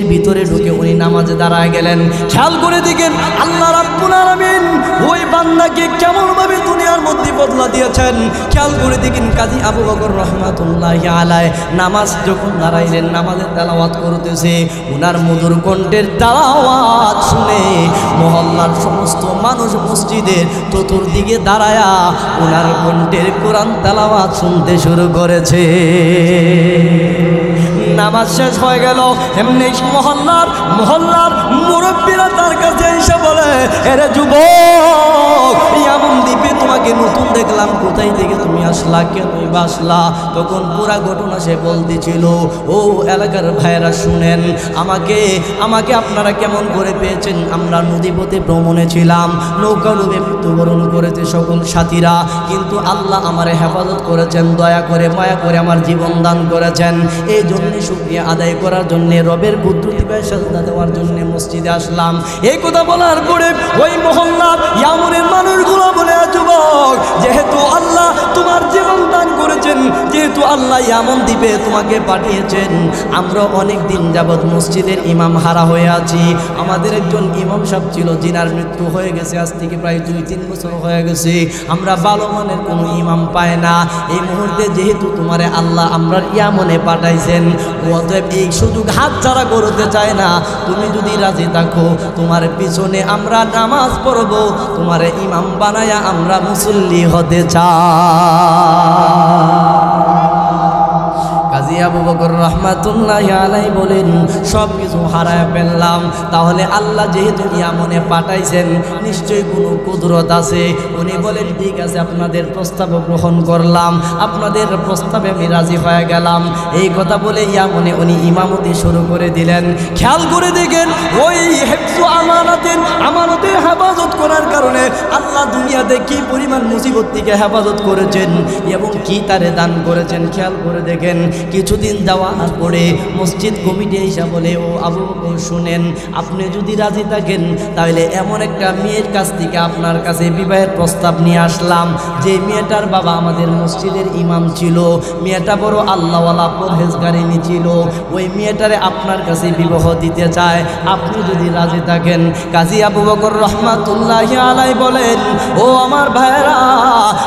ভিতরে ঢুকে উনি নামাজে দাঁড়ায় গেলেন। খেয়াল করে দেখেন আল্লাহ রাব্বুল আলামিন ওই বান্দাকে কেমনভাবে দুনিয়ার মধ্যে বদলা দিয়েছেন। খেয়াল করে দেখেন কাজী আবু বকর রাহমাতুল্লাহি আলাইহি নামাজ যখন দাঁড়াইলেন, নামাজে তেলাওয়াত করতেছে, ওনার মধুর কণ্ঠের তেলাওয়াত শুনে মহল্লার সমস্ত মানুষ মসজিদের চতুর্দিকে দাঁড়ায়া ওনার কণ্ঠের কোরআন তেলাওয়াত শুনতে শুরু করেছে। নামাজ শেষ হয়ে গেল, এমনি মহল্লার মুরব্বীরা তার কাছে এসে বলে, এরে যুবক, এমন দ্বীপে তোমাকে নতুন দেখলাম, কোথায় থেকে তুমি আসলা, কেনই বা আসলা? তখন পুরা ঘটনা সে বলতেছিল। ও এলাকার ভাইয়েরা শুনেন, আমাকে আপনারা কেমন করে পেয়েছেন? আমরা নদীপথে ভ্রমণে ছিলাম, নৌকা ডুবে মৃত্যুবরণ করেছে সকল সাথীরা, কিন্তু আল্লাহ আমারে হেফাজত করেছেন, দয়া করে মায়া করে আমার জীবন দান করেছেন। এই জন্য শুকরিয়া আদায় করার জন্য, রবের কুদরতি পায়ে সেজদা দেওয়ার জন্য মসজিদে আসলাম। এই কথা বলার পরে ওই মহল্লার ইয়ামনের মানুষগুলো বলে, যুবক, যেহেতু আল্লাহ তোমার জীবন দান করেছেন, যেহেতু আল্লাহ ইয়ামন দ্বীপে তোমাকে পাঠিয়েছেন, আমরা অনেক দিন যাবৎ মসজিদের ইমাম হারা হয়ে আছি। আমাদের একজন ইমাম সাহেব ছিল, জিনার মৃত্যু হয়ে গেছে, আজ থেকে প্রায় 2-3 বছর হয়ে গেছে। আমরা ভালো মানের কোনো ইমাম পাই না। এই মুহূর্তে যেহেতু তোমারে আল্লাহ আমরা ইয়ামনে পাঠাইছেন, অতএব এই সুযোগ হাতছাড়া করতে চায় না। তুমি যদি রাজি থাকো, তোমার পিছনে আমরা নামাজ পড়ব, তোমার ইমাম বানায়া আমরা মুসল্লি হতে চাই। কাজী আবু বকর রাহমাতুল্লাহি আলাইহি বলেন, সব কিছু হারায় ফেললাম, তাহলে আল্লাহ যেহেতু ইয়ামনে পাঠাইছেন, নিশ্চয়ই কোনো কুদরত আছে। উনি বলেন, ঠিক আছে, আপনাদের প্রস্তাব গ্রহণ করলাম, আপনাদের প্রস্তাবে আমি রাজি হয়ে গেলাম। এই কথা বলে ইয়ামনে উনি ইমামতি শুরু করে দিলেন। খেয়াল করে দেখেন, ওই হিফজু আমানতের হেফাজত করার কারণে আল্লাহ দুনিয়াতে কি পরিমাণ মুসিবত থেকে হেফাজত করেছেন এবং কি তারে দান করেছেন। খেয়াল করে দেখেন, কিছুদিন যাওয়ার পরে মসজিদ কমিটি এসে বলে, ও আবু বকর শুনেন, আপনি যদি রাজি থাকেন তাহলে এমন একটা মেয়ের কাছ থেকে আপনার কাছে বিবাহের প্রস্তাব নিয়ে আসলাম, যে মেয়েটার বাবা আমাদের মসজিদের ইমাম ছিল, মেয়েটা বড় আল্লাহওয়ালা পরহেজগারিনী ছিল, ওই মেয়েটারে আপনার কাছে বিবাহ দিতে চায়, আপনি যদি রাজি থাকেন। কাজী আবু বকর রাহমাতুল্লাহি আলাইহি বলেন, ও আমার ভাইরা,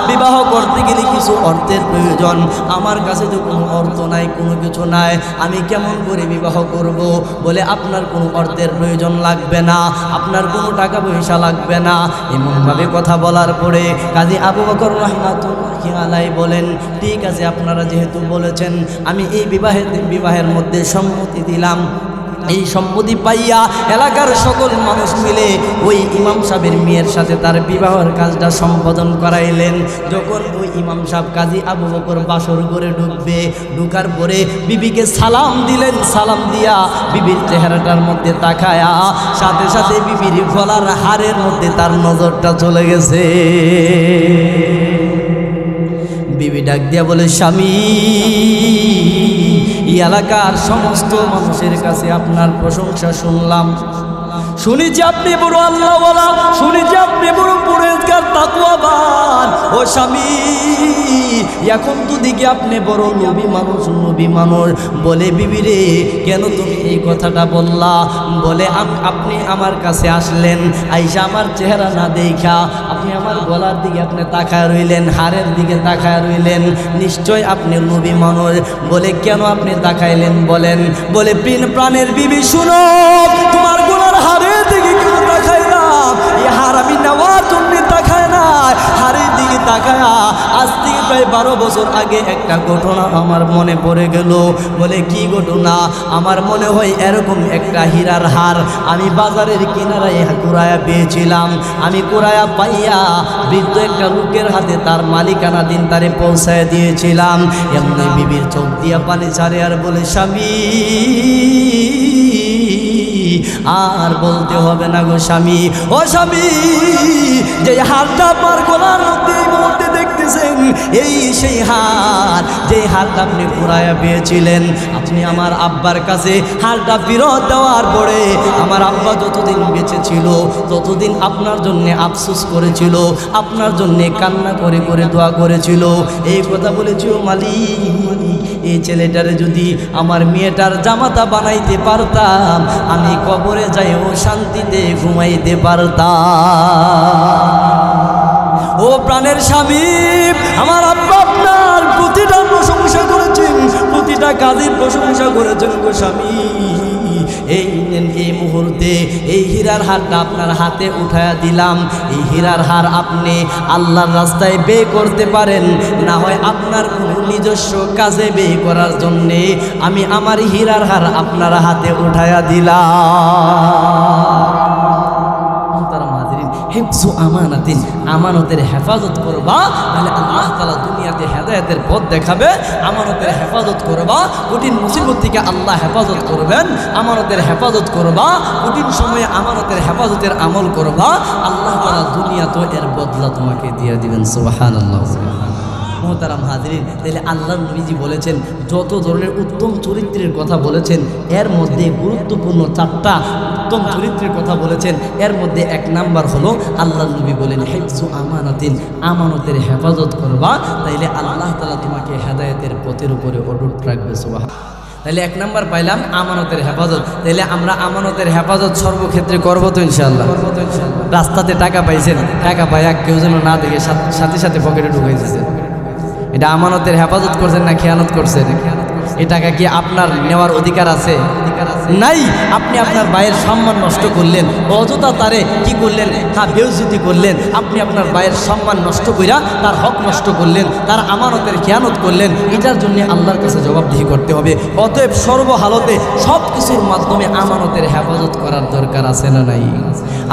বিবাহ করতে গেলে কিছু অর্থের প্রয়োজন, আমার কাছে তো কোনো অর্থ নাই, কোনো কিছু নাই, আমি কেমন করে বিবাহ করব? বলে, আপনার কোনো অর্থের প্রয়োজন লাগবে না, আপনার কোনো টাকা পয়সা লাগবে না। এমনভাবে কথা বলার পরে কাজী আবু বকর রাহমাতুল্লাহি আলাইহি বলেন, ঠিক আছে, আপনারা যেহেতু বলেছেন, আমি এই বিবাহের মধ্যে সম্মতি দিলাম। এই সম্মতি পাইয়া এলাকার সকল মানুষ মিলে ওই ইমাম সাহেবের মেয়ের সাথে তার বিবাহের কাজটা সম্পাদন করাইলেন। যখন ওই ইমাম সাহেব কাজী আবু বকর বাসর করে ঢুকার পরে বিবিকে সালাম দিলেন, সালাম দিয়া বিবির চেহারাটার মধ্যে তাকায়া সাথে সাথে বিবির গলার হারের মধ্যে তার নজরটা চলে গেছে। বিবি ডাক দিয়া বলে, স্বামী, এই এলাকার সমস্ত মানুষের কাছে আপনার প্রশংসা শুনলাম, শুনি যে আপনি বড় আল্লাহওয়ালা, শুনি যে আপনি বড় পরহেজগার তাকওয়াবান। ও স্বামী, এখন তো দেখি আপনি বড় নবী মানুষ। বলে, বিবি রে, কেন তুমি এই কথাটা বললা? বলে, আপনি আমার কাছে আসলেন, আইসা আমার চেহারা না দেখা আপনি আমার গলার দিকে আপনি তাকায় রইলেন, হাড়ের দিকে তাকায় রইলেন, নিশ্চয় আপনি নবী মানুষ। বলে, কেন আপনি তাকাইলেন বলেন? বলে, প্রাণের বিবি, শুনো, তোমার গলার হাড়ের দিকে কেন তাকাইলাম? এই হার আমি নেওয়ার জন্য তাকায় না, হাড়ের দিকে তাকায়া আজ থেকে প্রায় 12 বছর আগে একটা ঘটনা আমার মনে পড়ে গেল। বলে, কি ঘটনা? আমার মনে হয় এরকম একটা হীরার হার আমি বাজারের কিনারায় কুড়ায়া পেয়েছিলাম। আমি কুড়ায়া পাইয়া বৃদ্ধ একটা লোকের হাতে তার মালিকানা দিন তারে পৌঁছায় দিয়েছিলাম। এমনি বিবির চোখ দিয়া পানি ছাড়ে আর বলে, স্বামী, আর বলতে হবে না গো স্বামী। ও স্বামী, যে হারটা আমার গলার মধ্যে এই মুহূর্তে দেখতে করতেছেন এই সেই হার, যে হারটা আপনি কুড়াইয়া পেয়েছিলেন। আপনি আমার আব্বার কাছে হারটা ফেরত দেওয়ার পরে আমার আব্বা যতদিন বেঁচে ছিল ততদিন আপনার জন্য আফসোস করেছিল, আপনার জন্য কান্না করে করে দোয়া করেছিল। এই কথা বলেছিল, মালিক এই ছেলেটারে যদি আমার মেয়েটার জামাতা বানাইতে পারতাম আমি কবরে যাইও শান্তিতে ঘুমাইতে পারতাম। ও প্রাণের স্বামী, আমার আব্বা আপনার প্রতিটা প্রশংসা করেছেন, প্রতিটা কাজের প্রশংসা করেছেন গো স্বামী। এই মুহূর্তে এই হীরার হারটা আপনার হাতে উঠায়া দিলাম। এই হীরার হার আপনি আল্লাহর রাস্তায় ব্যয় করতে পারেন, না হয় আপনার কোনো নিজস্ব কাজে ব্যয় করার জন্যে আমি আমার হীরার হার আপনার হাতে উঠায়া দিলাম। হিফজু আমানাতিন, আমানতের হেফাজত করবা, তাহলে আল্লাহ তাআলা দুনিয়াতে হেদায়েতের পথ দেখাবে। আমানতের হেফাজত করবা, কঠিন মুসিবত থেকে আল্লাহ হেফাজত করবেন। আমানতের হেফাজত করবা, কঠিন সময়ে আমানতের হেফাজতের আমল করবা, আল্লাহ তাআলা দুনিয়াতে এর বদলা তোমাকে দিয়ে দিবেন। সুবহানাল্লাহ। মোহতারাম হাজিরিন, তাহলে আল্লাহ নবীজি বলেছেন, যত ধরনের উত্তম চরিত্রের কথা বলেছেন এর মধ্যে গুরুত্বপূর্ণ 4টা উত্তম চরিত্রের কথা বলেছেন। এর মধ্যে 1 নাম্বার হলো আল্লাহ নবী বলেন হিফজু আমানাতিন, আমানতের হেফাজত করবা, তাইলে আল্লাহ তাআলা তোমাকে হেদায়েতের পথের উপরে অটুট রাখবে। সুবহানাল্লাহ। তাহলে 1 নাম্বার পাইলাম আমানতের হেফাজত। তাহলে আমরা আমানতের হেফাজত সর্বক্ষেত্রে করবো তো ইনশাআল্লাহ। রাস্তাতে টাকা পাইছেন, টাকা পাইয়া কেউ যেন না দেখে সাথে সাথে পকেটে ঢুকাই দিয়েছে, এটা আমানতের হেফাজত করছেন না খেয়ানত করছেন? এই টাকা কি আপনার নেওয়ার অধিকার আছে? নাই। আপনি আপনার ভাইয়ের সম্মান নষ্ট করলেন, অযথা তারে কি করলেন? হ্যাঁ, বেইজ্জতি করলেন। আপনি আপনার ভাইয়ের সম্মান নষ্ট কইরা তার হক নষ্ট করলেন, তার আমানতের খেয়ানত করলেন। এটার জন্য আল্লাহর কাছে জবাবদিহি করতে হবে। অতএব সর্বহালতে সব কিছুর মাধ্যমে আমানতের হেফাজত করার দরকার আছে না নাই?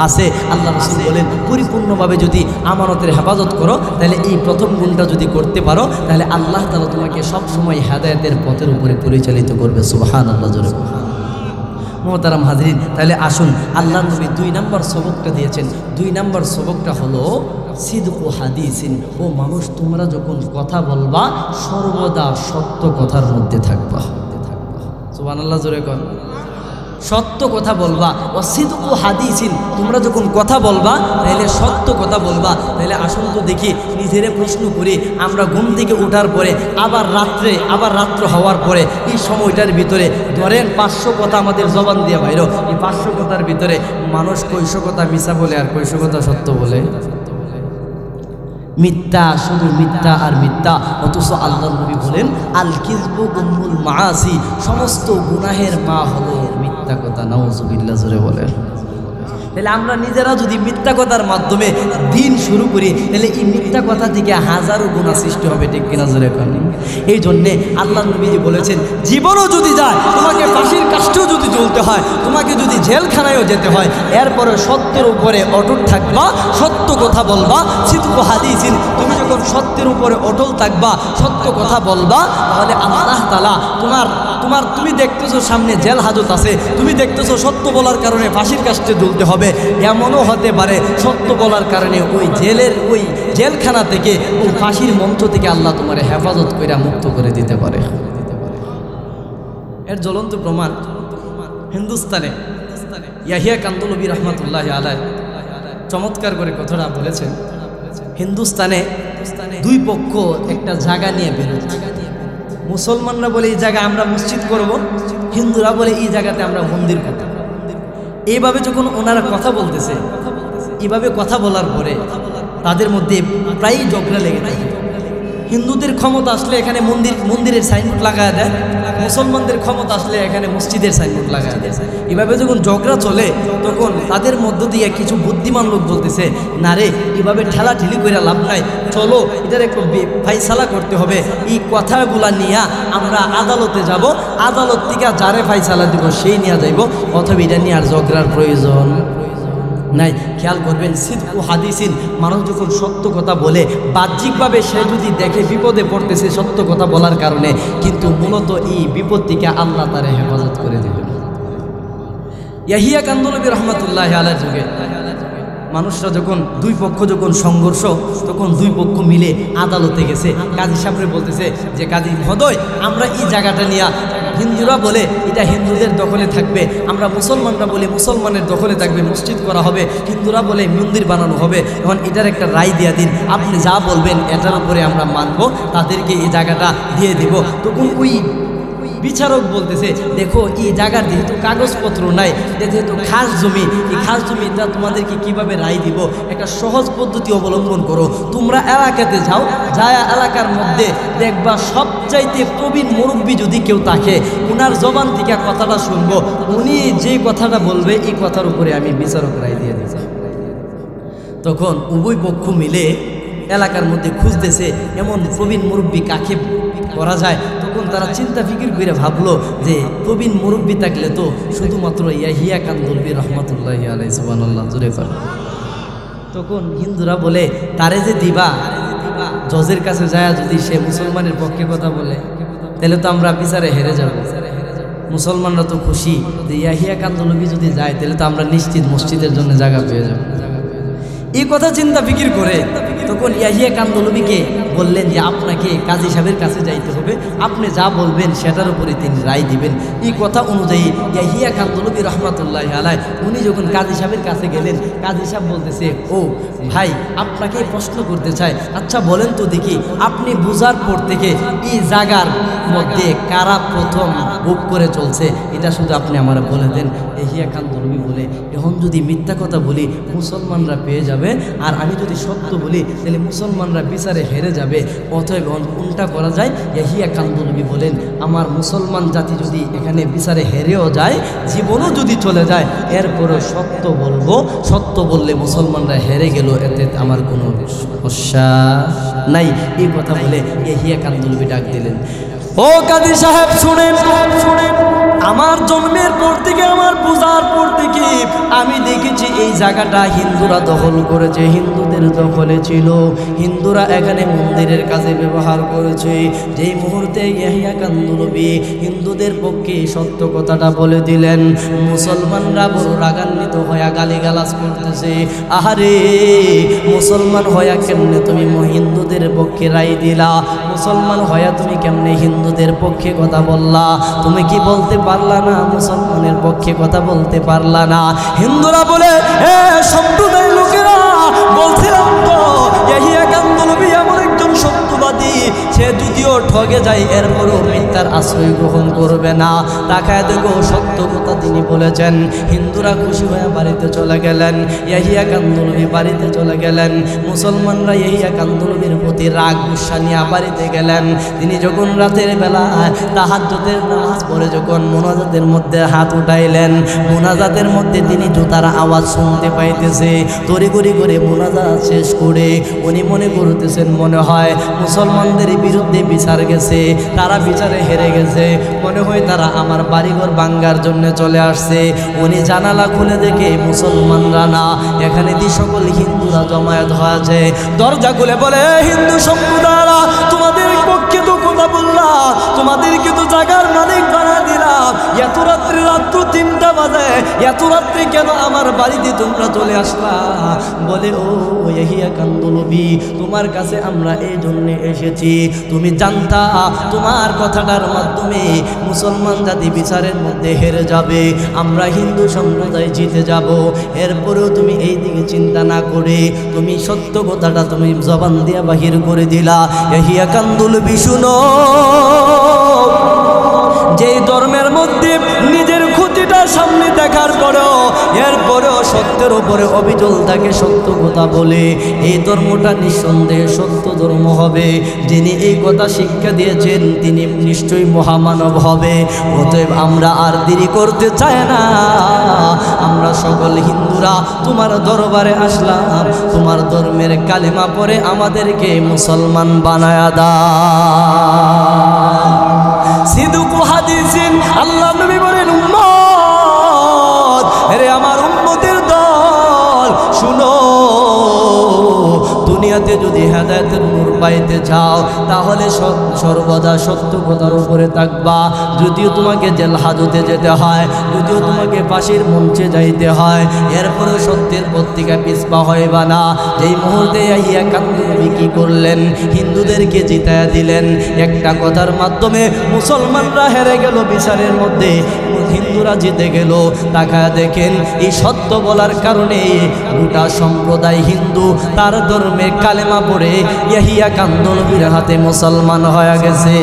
আছে। আল্লাহ রাসূল বলেন পরিপূর্ণভাবে যদি আমানতের হেফাজত করো, তাহলে এই প্রথম গুণটা যদি করতে পারো, তাহলে আল্লাহ তাআলা তোমাকে সবসময় হেদায়েতের পথের উপরে পরিচালিত করবে। সুবহানাল্লাহ। জোরে মোহতারাম হাজরিন, তাহলে আসুন আল্লাহ নবী 2 নম্বর সবকটা দিয়েছেন। 2 নম্বর সবকটা হলো সিদকু হাদিসিন। ও মানুষ, তোমরা যখন কথা বলবা সর্বদা সত্য কথার মধ্যে থাকবা। সুবহানাল্লাহ। জোরে কর। সত্য কথা বলবা। ও সিদকু হাদিসিন, তোমরা যখন কথা বলবা তাহলে সত্য কথা বলবা। তাহলে আসুন তো দেখি, নিজেরে প্রশ্ন করি, আমরা ঘুম থেকে ওঠার পরে আবার রাত্র হওয়ার পরে এই সময়টার ভিতরে ধরেন 500 কথা আমাদের জবান দিয়ে বাইরো। এই 500 কথার ভিতরে মানুষ কয়শো কথা মিছা বলে আর কয়শো কথা সত্য বলে? মিথ্যা, শুধু মিথ্যা আর মিথ্যা। অথচ আল্লাহ নবী বলেন আল কিযবু উম্মুল মাআসি, সমস্ত গুনাহের মা হলো মিথ্যা কথা। নাউযুবিল্লাহ। জোরে বলেন। তাহলে আমরা নিজেরা যদি মিথ্যা কথার মাধ্যমে দিন শুরু করি, তাহলে এই মিথ্যা কথা থেকে হাজারো গুনাহ সৃষ্টি হবে। ঠিক কিনা? জোরে বলেন। এই জন্যে আল্লাহ নবী বলেছেন, জীবনও যদি যায়, তোমাকে ফাঁসির কাষ্ঠেও যদি জ্বলতে হয়, তোমাকে যদি জেলখানায়ও যেতে হয়, এরপরে সত্যের উপরে অটুট থাকবা, সত্য কথা বলবা। সিদকু হাদিসিন, তুমি যখন সত্যের উপরে অটল থাকবা, সত্য কথা বলবা, তাহলে আল্লাহ তাআলা তুমি দেখতেছো সামনে জেল হাজত আছে, তুমি দেখতেছো সত্য বলার কারণে ফাঁসির কাষ্ঠে ঝুলতে হবে। এমনও হতে পারে সত্য বলার কারণে ওই জেলখানা থেকে, ওই ফাঁসির মঞ্চ থেকে আল্লাহ তোমার হেফাজত করে মুক্ত করে দিতে পারে। এর জ্বলন্ত প্রমাণ হিন্দুস্তানে ইয়াহিয়া কান্দলবী রহমাতুল্লাহি আলাইহি চমৎকার করে কথাটা বলেছেন। হিন্দুস্তানে 2 পক্ষ একটা জায়গা নিয়ে বেরোচ্ছে। মুসলমানরা বলে এই জায়গায় আমরা মসজিদ করব, হিন্দুরা বলে এই জায়গাতে আমরা মন্দির করব। এইভাবে যখন ওনারা কথা বলতেছে, এইভাবে কথা বলার পরে তাদের মধ্যে প্রায়ই ঝগড়া লেগে থাকে। হিন্দুদের ক্ষমতা আসলে এখানে মন্দিরের সাইনবোর্ড লাগায় দেয়, মুসলমানদের ক্ষমতা আসলে এখানে মসজিদের সাইনবোর্ড লাগায় দেয়। এভাবে যখন ঝগড়া চলে, তখন তাদের মধ্য দিয়ে কিছু বুদ্ধিমান লোক বলতেছে, না রে, এভাবে ঠেলাঠেলি করে লাভ নাই, চলো এটার একটু ফাইসালা করতে হবে। এই কথাগুলা নিয়ে আমরা আদালতে যাব, আদালত থেকে যারে ফাইসালা দিব সেই নিয়ে যাইব, অথবা এটা নিয়ে আর ঝগড়ার প্রয়োজন নাই। খেয়াল করবেন, সিদকু হাদিসিন, মানুষ যখন সত্য কথা বলে, বাহ্যিকভাবে সে যদি দেখে বিপদে পড়তেছে সত্য কথা বলার কারণে, কিন্তু মূলত এই বিপদ থেকে আল্লাহ তারে হেফাজত করে দেবেন। ইয়াহিয়া কান্দলবী রহমাতুল্লাহি আলাইহির যুগে মানুষরা যখন দুই পক্ষ যখন সংঘর্ষ, তখন দুই পক্ষ মিলে আদালতে গেছে। কাজী সাহেবরে বলতেছে যে কাজী মহোদয়, আমরা এই জায়গাটা নিয়ে, হিন্দুরা বলে এটা হিন্দুদের দখলে থাকবে, আমরা মুসলমানরা বলে মুসলমানের দখলে থাকবে, মসজিদ করা হবে, হিন্দুরা বলে মন্দির বানানো হবে, এখন এটার একটা রায় দিয়ে দিন, আপনি যা বলবেন এটার উপরে আমরা মানব, তাদেরকে এই জায়গাটা দিয়ে দিব। তখন ওই বিচারক বলতেছে, দেখো এই জায়গার যেহেতু কাগজপত্র নাই, এটা যেহেতু খাস জমি, এই খাস জমিটা তোমাদেরকে কিভাবে রায় দিব, একটা সহজ পদ্ধতি অবলম্বন করো। তোমরা এলাকাতে যাও, যায় এলাকার মধ্যে দেখবা সবচাইতে প্রবীণ মুরব্বী যদি কেউ থাকে, ওনার জবান থেকে কথাটা শুনবো, উনি যে কথাটা বলবে এই কথার উপরে আমি বিচারক রায় দিয়ে দিই। তখন উভয় পক্ষ মিলে এলাকার মধ্যে খুঁজতেছে এমন প্রবীণ মুরব্বী কাকে করা যায়। তখন তারা চিন্তা ফিকির করে ভাবলো যে প্রবীণ মুরব্বী থাকলে তো শুধুমাত্র ইয়াহিয়া কান্দলবী রহমতুল্লাহি আলাইহি সুবহানাল্লাহ জোরে করে। তখন হিন্দুরা বলে তারে যে দিবা, জজের কাছে যায় যদি সে মুসলমানের পক্ষে কথা বলে তাহলে তো আমরা বিচারে হেরে যাব। মুসলমানরা তো খুশি যে ইয়াহিয়া কান্দলবী যদি যায় তাহলে তো আমরা নিশ্চিত মসজিদের জন্য জায়গা পেয়ে যাব। এই কথা চিন্তা ফিকির করে তখন ইয়াহিয়া কান্দলবীকে বললেন যে আপনাকে কাজী সাহেবের কাছে যাইতে হবে, আপনি যা বলবেন সেটার উপরে তিনি রায় দিবেন। এই কথা অনুযায়ী ইয়াহিয়া কান্দলবী রহমতুল্লাহি আলাইহি উনি যখন কাজী সাহেবের কাছে গেলেন, কাজী সাহেব বলতেছে, ও ভাই আপনাকে প্রশ্ন করতে চাই, আচ্ছা বলেন তো দেখি, আপনি বুঝার পর থেকে এই জায়গার মধ্যে কারা প্রথম বুক করে চলছে, এটা শুধু আপনি আমার বলে দেন। ইয়াহিয়া কান্দলবী বলে, এখন যদি মিথ্যা কথা বলি মুসলমানরা পেয়ে যাবে, আর আমি যদি সত্য বলি তাহলে মুসলমানরা বিচারে হেরে যাবে, অতএব কোনটা করা যায়? ইয়াহিয়া কান্দলবী বলেন, আমার মুসলমান জাতি যদি এখানে বিচারে হেরেও যায়, জীবনও যদি চলে যায়, এরপরে সত্য বলবো, সত্য বললে মুসলমানরা হেরে গেল, এতে আমার কোনো সমস্যা নাই। এই কথা বলে ইয়াহিয়া কান্দলবী ডাক দিলেন, ও কাজী সাহেব শুনেন, আমার জন্মের পর থেকে, আমার পূজার পর থেকে আমি দেখেছি এই জায়গাটা হিন্দুরা দখল করেছে, হিন্দুদের দখলে ছিল, হিন্দুরা এখানে মন্দিরের কাজে ব্যবহার করেছে। যেই মুহূর্তে ইয়াহিয়া কান্দলবী হিন্দুদের পক্ষে সত্য কথাটা বলে দিলেন, মুসলমানরা বড় রাগান্বিত হয়ে গালিগালাজ করতেছে, আহারে মুসলমান হয়া কেমনে তুমি হিন্দুদের পক্ষে রায় দিলা, মুসলমান হয়া তুমি কেমনে হিন্দুদের পক্ষে কথা বললা, তুমি কি বলতে পারলা না মুসলমানের পক্ষে কথা বলতে পারলা না? হিন্দুরা বলে, এ সম্প্রদায়ের লোকেরা, বলছিলাম তো ইয়াহিয়া কান্দলবী এমন একজন সত্যবাদী, সে যদিও ঠগে যায় এরপরও মিথ্যার আশ্রয় গ্রহণ করবে না, তাকায় দেখো সত্য কথা তিনি বলেছেন। হিন্দুরা খুশি হয়ে বাড়িতে চলে গেলেন, ইয়াহিয়া কান্দলবী বাড়িতে চলে গেলেন। মুসলমানরা ইয়াহিয়া কান্দলবীর প্রতি রাগ গুসা নিয়ে বাড়িতে গেলেন। তিনি যখন রাতের বেলা তাহাজ্জুদের নামাজ পড়ে যখন মোনাজাতের মধ্যে হাত উঠাইলেন, মোনাজাতের মধ্যে তিনি জুতার আওয়াজ শুনতে পাইতেছে। তড়িঘড়ি করে মোনাজাত শেষ করে উনি মনে করতেছেন, মনে হয় মুসলমানদের বিরুদ্ধে বিচার গেছে, তারা বিচারে হেরে গেছে, মনে হয় তারা আমার বাড়িঘর ভাঙ্গার জন্য চলে আসছে। উনি জানালা খুলে দেখে মুসলমানরা না, এখানে যে সকল হিন্দুরা জমায়েত হয়েছে। দরজা খুলে বলে, হিন্দু সম্প্রদায়রা, তোমাদের পক্ষে তো কথা বললাম, তোমাদেরকে তো জায়গার মালিক বানা দিলাম, এত রাত্রে, রাত্র 3টা বাজে, এত রাত্রে কেন আমার বাড়িতে তোমরা চলে আসলা? বলে, ও ইয়াহিয়া কান্দলবী, তোমার কাছে আমরা এই জন্য এসেছি, তুমি জানতা তোমার কথাটার মাধ্যমে মুসলমান জাতি বিচারের মধ্যে হেরে যাবে, আমরা হিন্দু সম্প্রদায় জিতে যাব, এরপরেও তুমি এই দিকে চিন্তা না করে তুমি সত্য কথাটা তুমি জবান দিয়া বাহির করে দিলা। ইয়াহিয়া কান্দলবী শুনো, যেই ধর্মের মধ্যে নিজের ক্ষতিটা সামনে দেখার পরেও এরপরেও সত্যের উপরে অবিচল থাকে, সত্য কথা বলে, এই ধর্মটা নিঃসন্দেহে সত্য ধর্ম হবে। যিনি এই কথা শিক্ষা দিয়েছেন তিনি নিশ্চয়ই মহামানব হবে। অতএব আমরা আর দেরি করতে চাই না, আমরা সকল হিন্দুরা তোমার দরবারে আসলাম, তোমার ধর্মের কালেমা পড়ে আমাদেরকে মুসলমান বানায়া দাও। সিদুকু হাদিসিন, আল্লাহ নবী বলেন, উম্মত, আরে আমার উম্মতের দল শুনো, দুনিয়াতে যদি হেদায়েতের নূর পাইতে চাও তাহলে সর্বদা সত্য কথার উপরে থাকবা। যদিও তোমাকে জেল হাজতে যেতে হয়, যদিও তোমাকে ফাঁসির মঞ্চে যাইতে হয়, এরপরেও সত্যের পত্রিকা পিছপা হইবা না। যেই মুহূর্তে ইয়াহিয়া কান্দুল নবী কি করলেন, হিন্দুদেরকে জিতায়া দিলেন। একটা কথার মাধ্যমে মুসলমানরা হেরে গেল বিচারের মধ্যে, হিন্দুরা জিতে গেল। তাকায়া দেখেন এই সত্য বলার কারণে গোটা সম্প্রদায় হিন্দু তার ধর্মে কালেমা পড়ে ইয়াহিয়া কান্দুল নবীর হাতে মুসলমান হয়ে গেছে।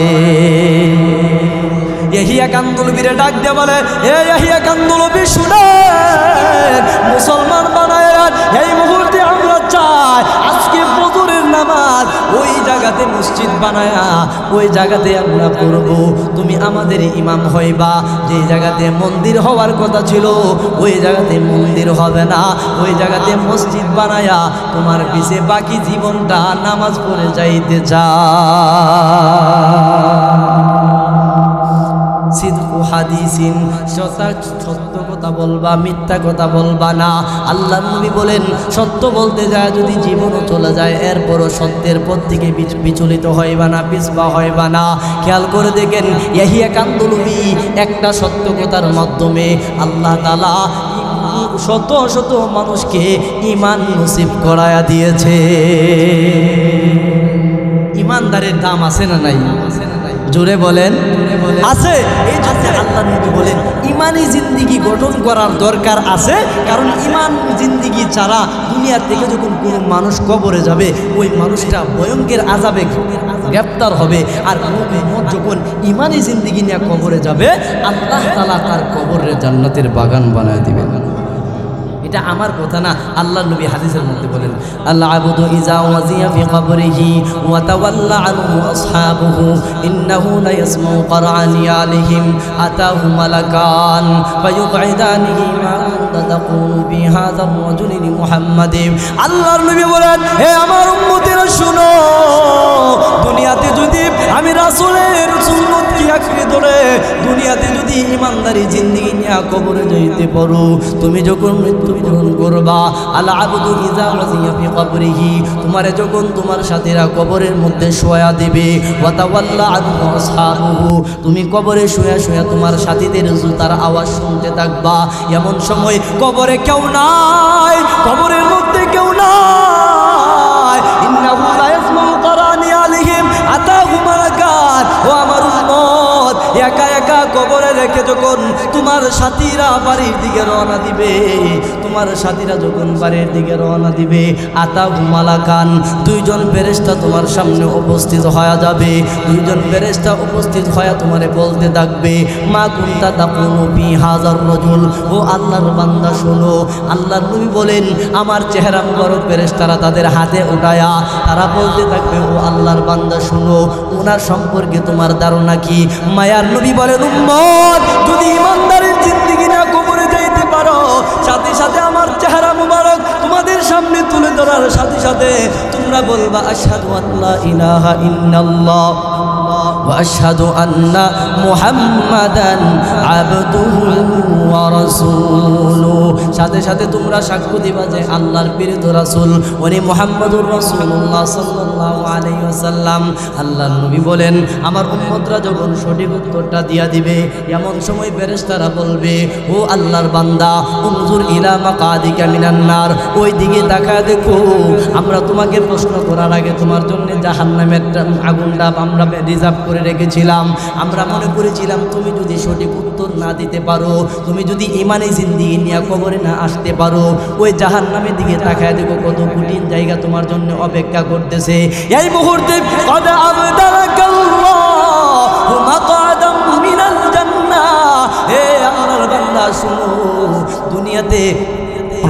ইয়াহিয়া কান্দুল নবীরে ডাক দিয়ে বলে, এ ইয়াহিয়া কান্দুল নবী শুনেন, মুসলমান বানায় এই মুহূর্তে আমরা চাই আজকে ফজরের নামাজ ওই জায়গাতে মসজিদ বানায়া ওই জায়গাতে আমরা পড়ব। তুমি আমাদের ইমাম হইবা। যে জায়গাতে মন্দির হওয়ার কথা ছিল ওই জায়গাতে মন্দির হবে না, ওই জায়গাতে মসজিদ বানায়া তোমার পিছে বাকি জীবনটা নামাজ পড়ে যাইতে সিদকু হাদিসিন, সত্য কথা বলবা, মিথ্যা কথা বলবা না। আল্লাহর নবী বলেন সত্য বলতে যায় যদি জীবনও চলে যায় এরপরও সত্যের পথ থেকে বিচলিত হইবা না, পিছপা হইবা না। খেয়াল করে দেখেন ইয়াহিয়া কান্দুল নবী একটা সত্য কথার মাধ্যমে আল্লাহ তাআলা শত শত মানুষকে ঈমান নসিব করায়া দিয়েছে। ঈমানদারের দাম আছে না নাই? জোরে বলেন আছে। এই জন্য আল্লাহ নবী বলেন ইমানি জিন্দিগি গঠন করার দরকার আছে। কারণ ইমান জিন্দিগি ছাড়া দুনিয়া থেকে যখন কোনো মানুষ কবরে যাবে ওই মানুষটা ভয়ঙ্কর আযাবে গ্রেফতার হবে। আর যখন ইমানি জিন্দিগি নিয়ে কবরে যাবে আল্লাহ তাআলা তার কবরে জান্নাতের বাগান বানায় দিবেন। এটা আমার কথা না, আল্লাহ নবী হাদিসের মধ্যে বলেন আল্লাহ আবুদু ইজা ওয়াজিয়া ফি কবরিহি ওয়া তাওয়াল্লা আনহু আসহাবুহু ইন্নাহু লা ইয়াসমাউ করানি আলাইহিম আতাহু মালাকান ফায়ুকঈদানিহি মা কুনতা তাকুলু ফি হাযা আর-রাজুলি মুহাম্মাদিন। আল্লাহর নবী বলেন হে আমার উম্মতেরা শুনো, দুনিয়াতে যদি আমি রাসূলের সুন্নতকে আঁকড়ে ধরে দুনিয়াতে যদি ইমানদারি জিন্দেগি নিয়ে কবরে যাইতে পারো, তুমি যখন মৃত্যুবরণ করবা আল আবদু ইজা ওয়াজিয়া ফি কবরিহি, তোমারে যখন তোমার সাথীরা কবরের মধ্যে শোয়া দিবে, ওয়া তাওয়াল্লা আনহু আসহাবুহু, তুমি কবরে শুয়া শুয়া তোমার সাথীদের জুতার আওয়াজ শুনতে থাকবা। এমন সময় কবরে কেউ নাই, কবরের মধ্যে কেউ নাই। ইন্নাহু লা ইয়াসমাউ করানি আলাইহিম আতাহু মালাকান। ও আমার উম্মত, একা একা কবরে রেখে যখন তোমার সাথীরা বাড়ির দিকে রওনা দিবে, তোমার সাথীরা যখন বাড়ির দিকে রওনা দিবে আতাহু মালাকান, দুইজন ফেরেশতা তোমার সামনে উপস্থিত হয়ে যাবে। দুইজন ফেরেশতা উপস্থিত হয়ে তোমারে বলতে থাকবে মা কুনতা তাকুলু ফি হাযার রাজুল। ও আল্লাহর বান্দা শোনো, আল্লাহর নবী বলেন আমার চেহারা মুবারক ফেরেশতারা তাদের হাতে উঠায়া তারা বলতে থাকবে ও আল্লাহর বান্দা শোনো, ওনার সম্পর্কে তোমার ধারণা কি? মায়ার নবী বলেন উম্মত, যদি ইমানদারের জিন্দেগি না কবরে যাইতে পারো, সাথে সাথে আমার চেহারা মুবারক তোমাদের সামনে তুলে ধরার সাথে সাথে তোমরা বলবা আশহাদু আল্লা ইলাহা ইল্লাল্লাহ ওয়া আশহাদু আন্না মুহাম্মাদান আবদুহু ওয়া রাসূলুহু। সাথে সাথে তোমরা সাক্ষ্য দিবা যে আল্লাহর প্রিয় রাসূল উনি মুহাম্মদুর রাসূলুল্লাহ সাল্লাল্লাহু আলাইহি ওয়াসাল্লাম। আল্লাহর নবী বলেন আমার উম্মতরা যখন সঠিক উত্তরটা দিয়া দিবে এমন সময় ফেরেশতারা বলবে ও আল্লাহর বান্দা উনজুর ইলা মাকাদিকা মিনান নার, ওই দিকে তাকায় দেখো, আমরা তোমাকে প্রশ্ন করার আগে তোমার জন্য জাহান্নামের আগুনটা আমরা রিজার্ভ করে রেখেছিলাম। আমরা মনে করেছিলাম তুমি যদি সঠিক উত্তর না দিতে পারো, তুমি যদি ইমানি জিন্দেগি নিয়ে কবরে না আসতে পারো, ওই জাহান্নামের দিকে তাকায় দেখো কত কঠিন জায়গা তোমার জন্য অপেক্ষা করতেছে। এই মুহূর্তে কদ আবদালাকাল্লাহু মাকআদাম মিনাল জান্নাহ। হে আল্লাহর বান্দা শুনো, দুনিয়াতে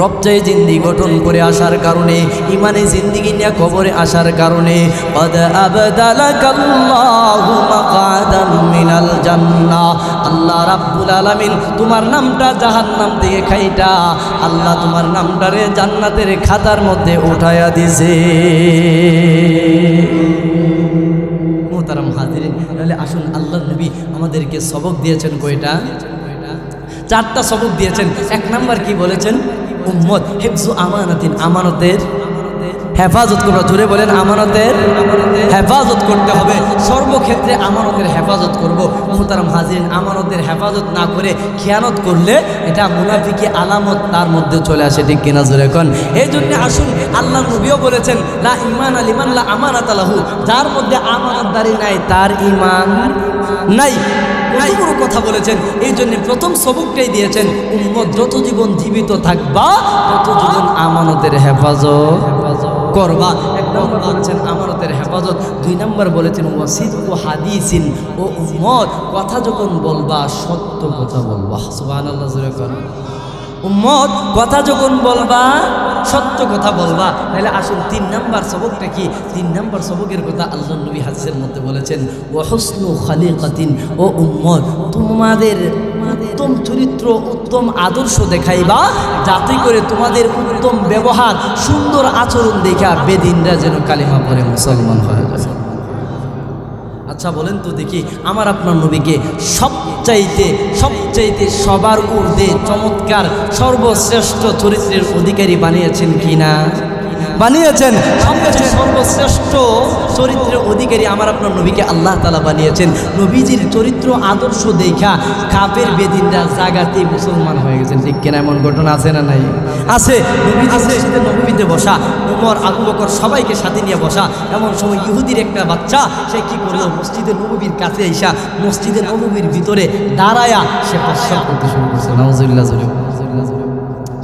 রবচাই জিন্দেগি গঠন করে আসার কারণে, ইমানে জিন্দেগি নিয়ে কবরে আসার কারণে কদ আবদালাকাল্লাহু মাকআদাম মিনাল জান্নাহ। আল্লাহ রাব্বুল আলামিন তোমার নামটা জাহান্নাম থেকে খাইটা আল্লাহ তোমার নামটারে জান্নাতের খাতার মধ্যে উঠায়া দিয়েছে। মোহতারাম হাজিরিন, তাহলে আসুন আল্লাহর নবী আমাদেরকে সবক দিয়েছেন কয়টা? চারটা সবক দিয়েছেন। এক নাম্বার কি বলেছেন? উম্মত হিফজু আমানাতিন, আমানতের হেফাজত করবা। জোরে বলেন, আমানতের হেফাজত করতে হবে। সর্বক্ষেত্রে আমানতের হেফাজত করব। মুহতারাম হাজিরিন, আমানতের হেফাজত না করে খেয়ানত করলে এটা মুনাফিকি আলামত তার মধ্যে চলে আসে, ঠিক কিনা জোরে কোন? এই জন্য আসুন, আল্লাহ নবীও বলেছেন লা ঈমান লিমান লা আমানাত লাহু, যার মধ্যে আমানতদারি নাই তার ঈমান নাই। কত বড় কথা বলেছেন। এই জন্য প্রথম সবকটাই দিয়েছেন, উম্মত যত জীবন জীবিত থাকবা তত জীবন আমানতের হেফাজত করবা। এক নম্বর বলেছেন আমানতের হেফাজত, দুই নম্বর বলেছেন ওয়াসিদকু হাদিসিন, ও উম্মত কথা যখন বলবা সত্য কথা বলবা। সুবহানাল্লাহ, জোরে কোন। উম্মত কথা যখন বলবা সত্য কথা বলবা। তাহলে আসুন 3 নম্বর সবকটা কি? 3 নম্বর সবকের কথা আল্লাহ নবী হাদিসের মধ্যে বলেছেন ওয়া হুসনু খালিকাতিন, ও উম্মত তোমাদের উত্তম চরিত্র উত্তম আদর্শ দেখাইবা, যাতে করে তোমাদের উত্তম ব্যবহার সুন্দর আচরণ দেখা বেদিনরা যেন কালিমা পড়ে মুসলমান হয়ে যায়। আচ্ছা বলেন তো দেখি, আমার আপনার নবীকে সবচাইতে সবার ঊর্ধ্বে চমৎকার সর্বশ্রেষ্ঠ চরিত্রের অধিকারী বানিয়েছেন কিনা? বানিয়েছেন। সবচেয়ে সর্বশ্রেষ্ঠ চরিত্রের অধিকারী আমার আপনার নবীকে আল্লাহ তাআলা বানিয়েছেন। নবীজির চরিত্র আদর্শ দেখা কাফের বেদিনরা জাগাতে মুসলমান হয়ে গেছেন, ঠিক কিনা? এমন ঘটনা আছে না নাই? আছে। মসজিদে নববীতে বসা, ওমর, আবু বকর সবাইকে সাথে নিয়ে বসা। এমন সময় ইহুদির একটা বাচ্চা সে কি করলো, মসজিদে নববীর কাছে এসা মসজিদে নববীর ভিতরে দাঁড়ায়া সে প্রস্রাব করতে শুরু করছে। নাউজুবিল্লাহ।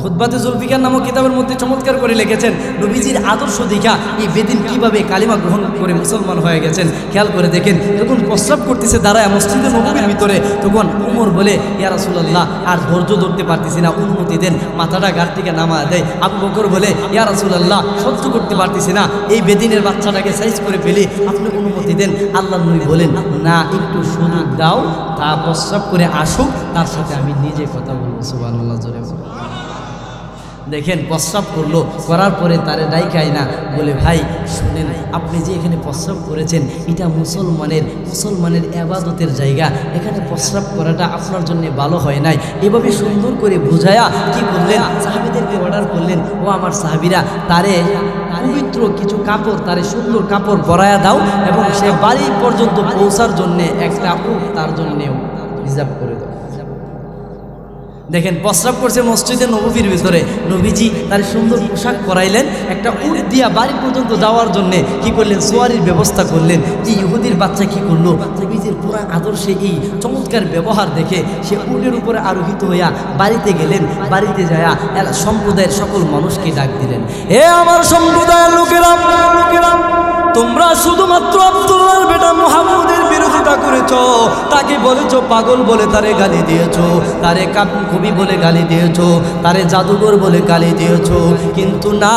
খুতবাতে জুলফিকার নামক কিতাবের মধ্যে চমৎকার করে লিখেছেন নবীজির আদর্শ দেখা এই বেদিন কিভাবে কালিমা গ্রহণ করে মুসলমান হয়ে গেছেন। খেয়াল করে দেখেন, যখন প্রস্রাব করতেছে দাঁড়ায় মসজিদে নববীর ভিতরে, তখন ওমর বলে ইয়া রাসূলুল্লাহ আর ধৈর্য ধরতে পারতেছি না, অনুমতি দেন। মাথাটা ঘাট থেকে নামা দেয়। আবু বকর বলে ইয়া রাসূলুল্লাহ সহ্য করতে পারতেছি না, এই বেদিনের বাচ্চাটাকে সাইজ করে ফেলি, আপনি অনুমতি দেন। আল্লাহ নবী বলেন না, একটু সুযোগ দাও, তা প্রস্রাব করে আসুক, তার সাথে আমি নিজে কথা বলবো। সুবহানাল্লাহ, জোরে দেখেন। প্রস্রাব করলো, করার পরে তারে ডাইকাই না, বলে ভাই শুনেন, আপনি যে এখানে প্রস্রাব করেছেন এটা মুসলমানের ইবাদতের জায়গা, এখানে প্রস্রাব করাটা আপনার জন্য ভালো হয় নাই। এভাবে সুন্দর করে বুঝায়া কি করলেন, সাহাবীদেরকে অর্ডার করলেন, ও আমার সাহাবীরা, তারে পবিত্র কিছু কাপড়, তারে সুন্দর কাপড় পরায়া দাও, এবং সে বাড়ি পর্যন্ত পৌঁছার জন্য একটা উট তার জন্য রিজার্ভ করে দাও। দেখেন, প্রস্রাব করছে মসজিদে নববীর ভিতরে, নবীজি তার সুন্দর পোশাক পরাইলেন, একটা উট দিয়া বাড়ি পর্যন্ত যাওয়ার জন্যে কি করলেন, সোয়ারির ব্যবস্থা করলেন। এই ইহুদির বাচ্চা কি করলো, নবীজির পুরা আদর্শে এই চমৎকার ব্যবহার দেখে সে উটের উপরে আরোহিত হইয়া বাড়িতে গেলেন। বাড়িতে যায়া সম্প্রদায়ের সকল মানুষকে ডাক দিলেন, হে আমার সম্প্রদায়ের লোকেরা, তোমরা শুধুমাত্র আব্দুল্লাহর বেটা মুহাম্মদের বিরোধিতা করেছো, তাকে বলেছো পাগল বলে তারে গালি দিয়েছো, তারে কবি বলে গালি দিয়েছো, তারে জাদুঘর বলে গালি দিয়েছো, কিন্তু না,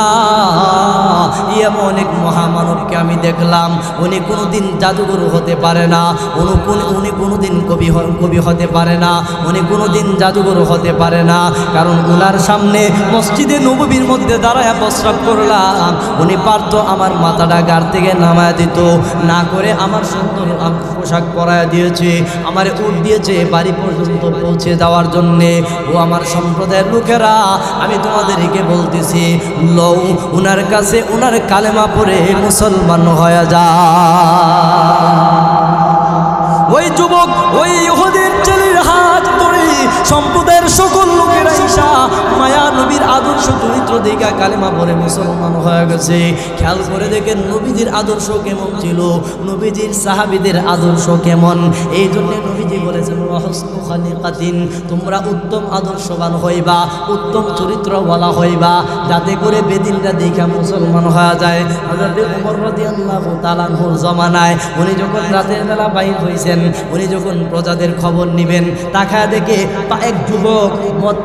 এমন এক মহামানবকে আমি দেখলাম, উনি কোনোদিন জাদুঘর হতে পারে না, উনি কোনোদিন কবি হতে পারে না, উনি কোনোদিন জাদুঘর হতে পারে না, কারণ উনার সামনে মসজিদে নববীর মধ্যে দাঁড়ায় প্রস্রাব করলাম, উনি পারত আমার মাথাটা গাড় থেকে নামায় দিত, না করে আমার সুন্দর পোশাক পরায় দিয়েছে, আমার উট দিয়েছে বাড়ি পর্যন্ত পৌঁছে যাওয়ার জন্যে। ও আমার সম্প্রদায়ের লোকেরা, আমি তোমাদেরকে বলতেছি, লও উনার কাছে উনার কালেমা পড়ে মুসলমান হয়ে যা। ওই যুবক ওই ইহুদির ছেলের হাত ধরে সম্প্রদায়ের সকল লোকেরা ঈশা মায়া নবীর আদর্শ চরিত্র দেখা কালেমা পড়ে মুসলমান হয়ে গেছে। খেয়াল করে দেখেন নবীজির আদর্শ কেমন ছিল, নবীজির সাহাবীদের আদর্শ কেমন। এই জন্য নবীজি বলেছেন ওয়াহসনু খালিকাতিন, তোমরা উত্তম আদর্শবান হইবা, উত্তম চরিত্রওয়ালা হইবা, যাতে করে বেদিনরা দেখা মুসলমান হয়ে যায়। হযরত ওমর রাদিয়াল্লাহু তাআলা আনহুর জমানায় উনি যখন রাতের বেলা বাইর হইছেন, উনি যখন প্রজাদের খবর নিবেন, তাকায় দেখে এক যুবক মদ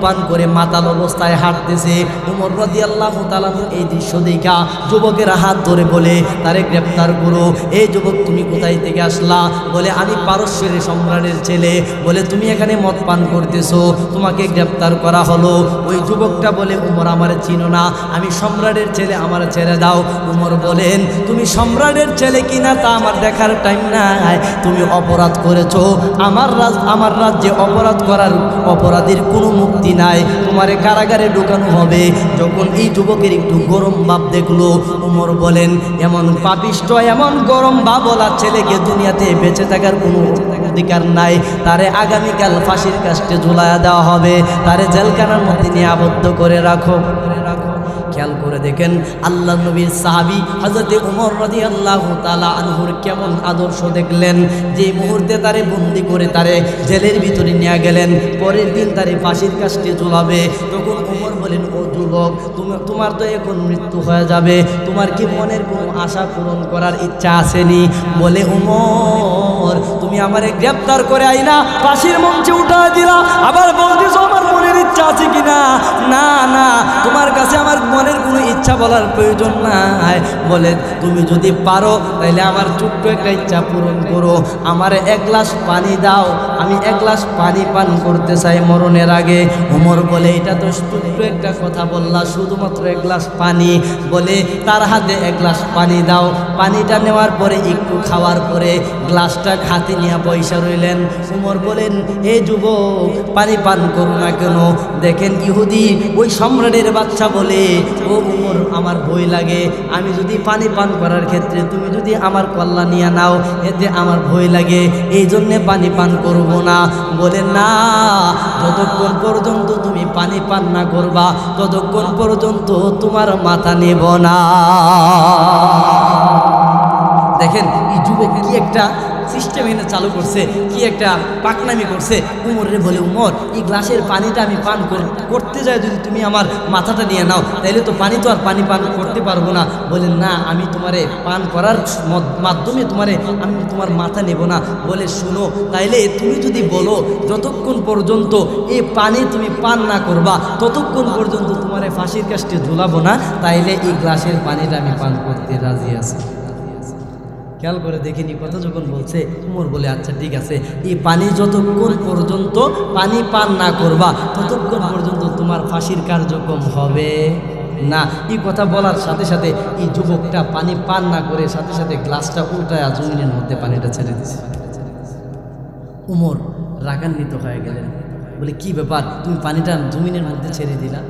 পান করে মাতাল অবস্থায় হাঁটতেছে। ওমর রাদিয়াল্লাহু তাআলা এই দৃশ্য দেখা যুবকের হাত ধরে বলে তারে গ্রেফতার করো। এই যুবক তুমি কোথায় থেকে আসলা? বলে আমি পারস্যের সম্রাটের ছেলে। বলে তুমি এখানে মদ পান করতেছো, তোমাকে গ্রেফতার করা হলো। ওই যুবকটা বলে ওমর আমারে চিনো না, আমি সম্রাটের ছেলে, আমার ছেড়ে দাও। ওমর বলেন তুমি সম্রাটের ছেলে কিনা তা আমার দেখার টাইম নাই, তুমি অপরাধ করেছো, আমার রাজ্যে অপরাধ করার অপরাধীর কোনো মুক্তি নাই, তোমার একেবারে কারাগারে ঢুকানো হবে। যখন এই যুবকের একটু গরম ভাব দেখলো, ওমর বলেন এমন পাপিষ্ট এমন গরম ভাবওয়ালা ছেলেকে দুনিয়াতে বেঁচে থাকার কোনো অধিকার নাই, তারে আগামীকাল ফাঁসির কাস্টে ঝুলায়া দেওয়া হবে, তারে জেলখানার মধ্যে নিয়ে আবদ্ধ করে রাখো। খেয়াল করে দেখেন আল্লাহ নবীর সাহাবী হযরতে ওমর রাদিয়াল্লাহু তাআলা আনহুর কেমন আদর্শ দেখলেন। যে মুহূর্তে তারে বন্দি করে তারে জেলের ভিতরে নিয়ে গেলেন, পরের দিন তারে ফাঁসির কাস্টে ঝুলাবে, তখন ওমর বলেন ও যুবক, তোমার তো এখন মৃত্যু হয়ে যাবে, তোমার কি মনের কোনো আশা পূরণ করার ইচ্ছা আসেনি? বলে ওমর, তুমি আমারে গ্রেফতার করে আইনা ফাঁসির মঞ্চে উঠা দিলা, আবার বলতেছো আমার মনের ইচ্ছা আছে কিনা? না না, তোমার কাছে আমার মনের কোনো ইচ্ছা বলার প্রয়োজন নাই। বলে তুমি যদি পারো তাহলে আমার ছোট্ট একটা ইচ্ছা পূরণ করো, আমার এক গ্লাস পানি দাও, আমি এক গ্লাস পানি পান করতে চাই মরণের আগে। ওমর বলে এটা তো ছোট্ট একটা কথা বললা, শুধুমাত্র এক গ্লাস পানি। বলে তার হাতে এক গ্লাস পানি দাও, পানিটা নেওয়ার পরে একটু খাওয়ার পরে গ্লাসটা হাতে নিয়ে পয়সা রইলেন। ওমর বলেন এ যুবক, পানি পান করো না কেন? দেখেন ইহুদি ওই সম্রাটের বাচ্চা বলে ও ওমর, আমার ভয় লাগে, আমি যদি পানি পান করার ক্ষেত্রে তুমি যদি আমার কল্লা নিয়ে নাও, এতে আমার ভয় লাগে, এই জন্যে পানি পান করব না। বলে না, যতক্ষণ পর্যন্ত তুমি পানি পান না করবা ততক্ষণ পর্যন্ত তোমার মাথা নেব না। দেখেন এই যুবক কি একটা সিস্টেম এনে চালু করছে, কি একটা পাকনামি করছে। উমরে বলে উমর, এই গ্লাসের পানিটা আমি পান করতে যাই, যদি তুমি আমার মাথাটা নিয়ে নাও তাইলে তো পানি তো আর পানি পান করতে পারবো না। বলেন না, আমি তোমারে পান করার মাধ্যমে আমি তোমার মাথা নেব না। বলে শুনো, তাইলে তুমি যদি বলো যতক্ষণ পর্যন্ত এই পানি তুমি পান না করবা ততক্ষণ পর্যন্ত তোমারে ফাঁসির কাস্টে ঝুলাবো না, তাইলে এই গ্লাসের পানিটা আমি পান করতে রাজি আছি। খেয়াল করে দেখিনি কথা যখন বলছে, উমর বলে আচ্ছা ঠিক আছে, এই পানি যতক্ষণ পর্যন্ত পানি পান না করবা ততক্ষণ পর্যন্ত তোমার ফাঁসির কার্যক্রম হবে না। এই কথা বলার সাথে সাথে এই যুবকটা পানি পান না করে সাথে সাথে গ্লাসটা উল্টায় জমিনের মধ্যে পানিটা ছেড়ে দিছে। উমর রাগান্বিত হয়ে গেলেন, বলে কি ব্যাপার, তুমি পানিটা জমিনের মধ্যে ছেড়ে দিলা?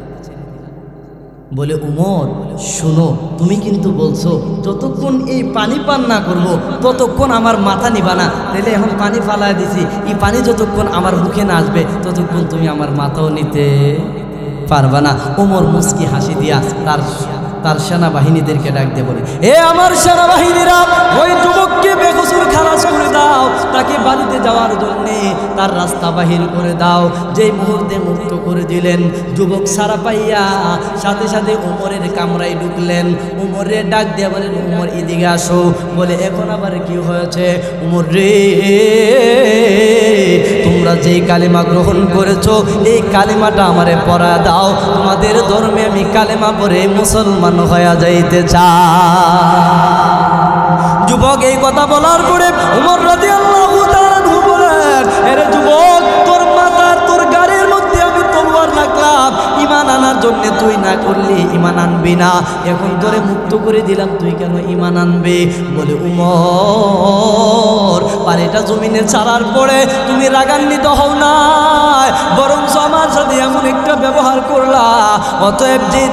বলে উমর শুনো, তুমি কিন্তু বলছো যতক্ষণ এই পানি পান না করব ততক্ষণ আমার মাথা নিবা না, তাহলে এখন পানি ফালায় দিছি, এই পানি যতক্ষণ আমার মুখে না আসবে ততক্ষণ তুমি আমার মাথাও নিতে পারবা না। উমর মুস্কি হাসি দিয়া তার সেনাবাহিনীদেরকে ডাক দিয়ে বলে, এ আমার সেনাবাহিনীরা, ওই যুবককে বেকসুর খালাস করে দাও, তাকে বাড়িতে যাওয়ার জন্যে তার রাস্তা বাহির করে দাও। যেই মুহূর্তে মুক্ত করে দিলেন, যুবক সারা পাইয়া সাথে সাথে উমরের কামরায় ঢুকলেন। উমরে ডাক দিয়ে বলেন, উমর এদিকে আসো। বলে এখন আবার কি হয়েছে? উমর রে, তোমরা যেই কালেমা গ্রহণ করেছো এই কালেমাটা আমারে পড়া দাও, তোমাদের ধর্মে আমি কালেমা পড়ে মুসলমান হয়ে যাইতে চাই। যুবক এই কথা বলার পরে উমর রাদিয়াল্লাহু তাআলা বলেন, আরে যুবক, তোর মাথার তোর গাড়ির মধ্যে আমি তলোয়ার রাখলাম, ঈমান আনার জন্য তুই না করলি ঈমান আনবি না, এখন তোরে মুক্ত করে দিলাম, তুই কেন ঈমান আনবে? বলে উমর, পানিটা জমিনে ছাড়ার পরে তুমি রাগান্বিত হও না, বরং আমার সাথে এমন একটা ব্যবহার করলা, অতএব যেই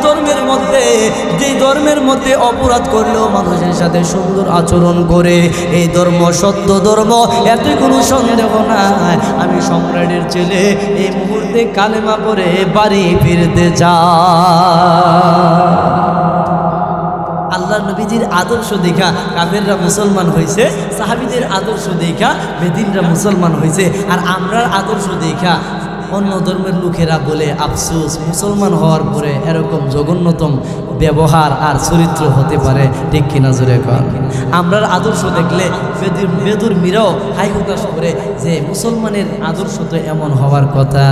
ধর্মের মধ্যে অপরাধ করলেও মানুষের সাথে সুন্দর আচরণ করে, এই ধর্ম সত্য ধর্ম, এতে কোনো সন্দেহ নাই। আমি সম্রাটের ছেলে, এই মুহূর্তে কালেমা পড়ে বাড়ি ফিরতে চাই। আল্লাহ নবীজির আদর্শ দেখা কাফেররা মুসলমান হয়েছে, সাহাবীদের আদর্শ দেখা বেদিনরা মুসলমান হয়েছে, আর আমরার আদর্শ দেখা অন্য ধর্মের লোকেরা বলে আফসোস, মুসলমান হওয়ার পরে এরকম জঘন্যতম ব্যবহার আর চরিত্র হতে পারে, ঠিক কিনা জোরে কর। আমরার আদর্শ দেখলে বেদুর মীরাও হাই হুতাশ করে যে মুসলমানের আদর্শ তো এমন হওয়ার কথা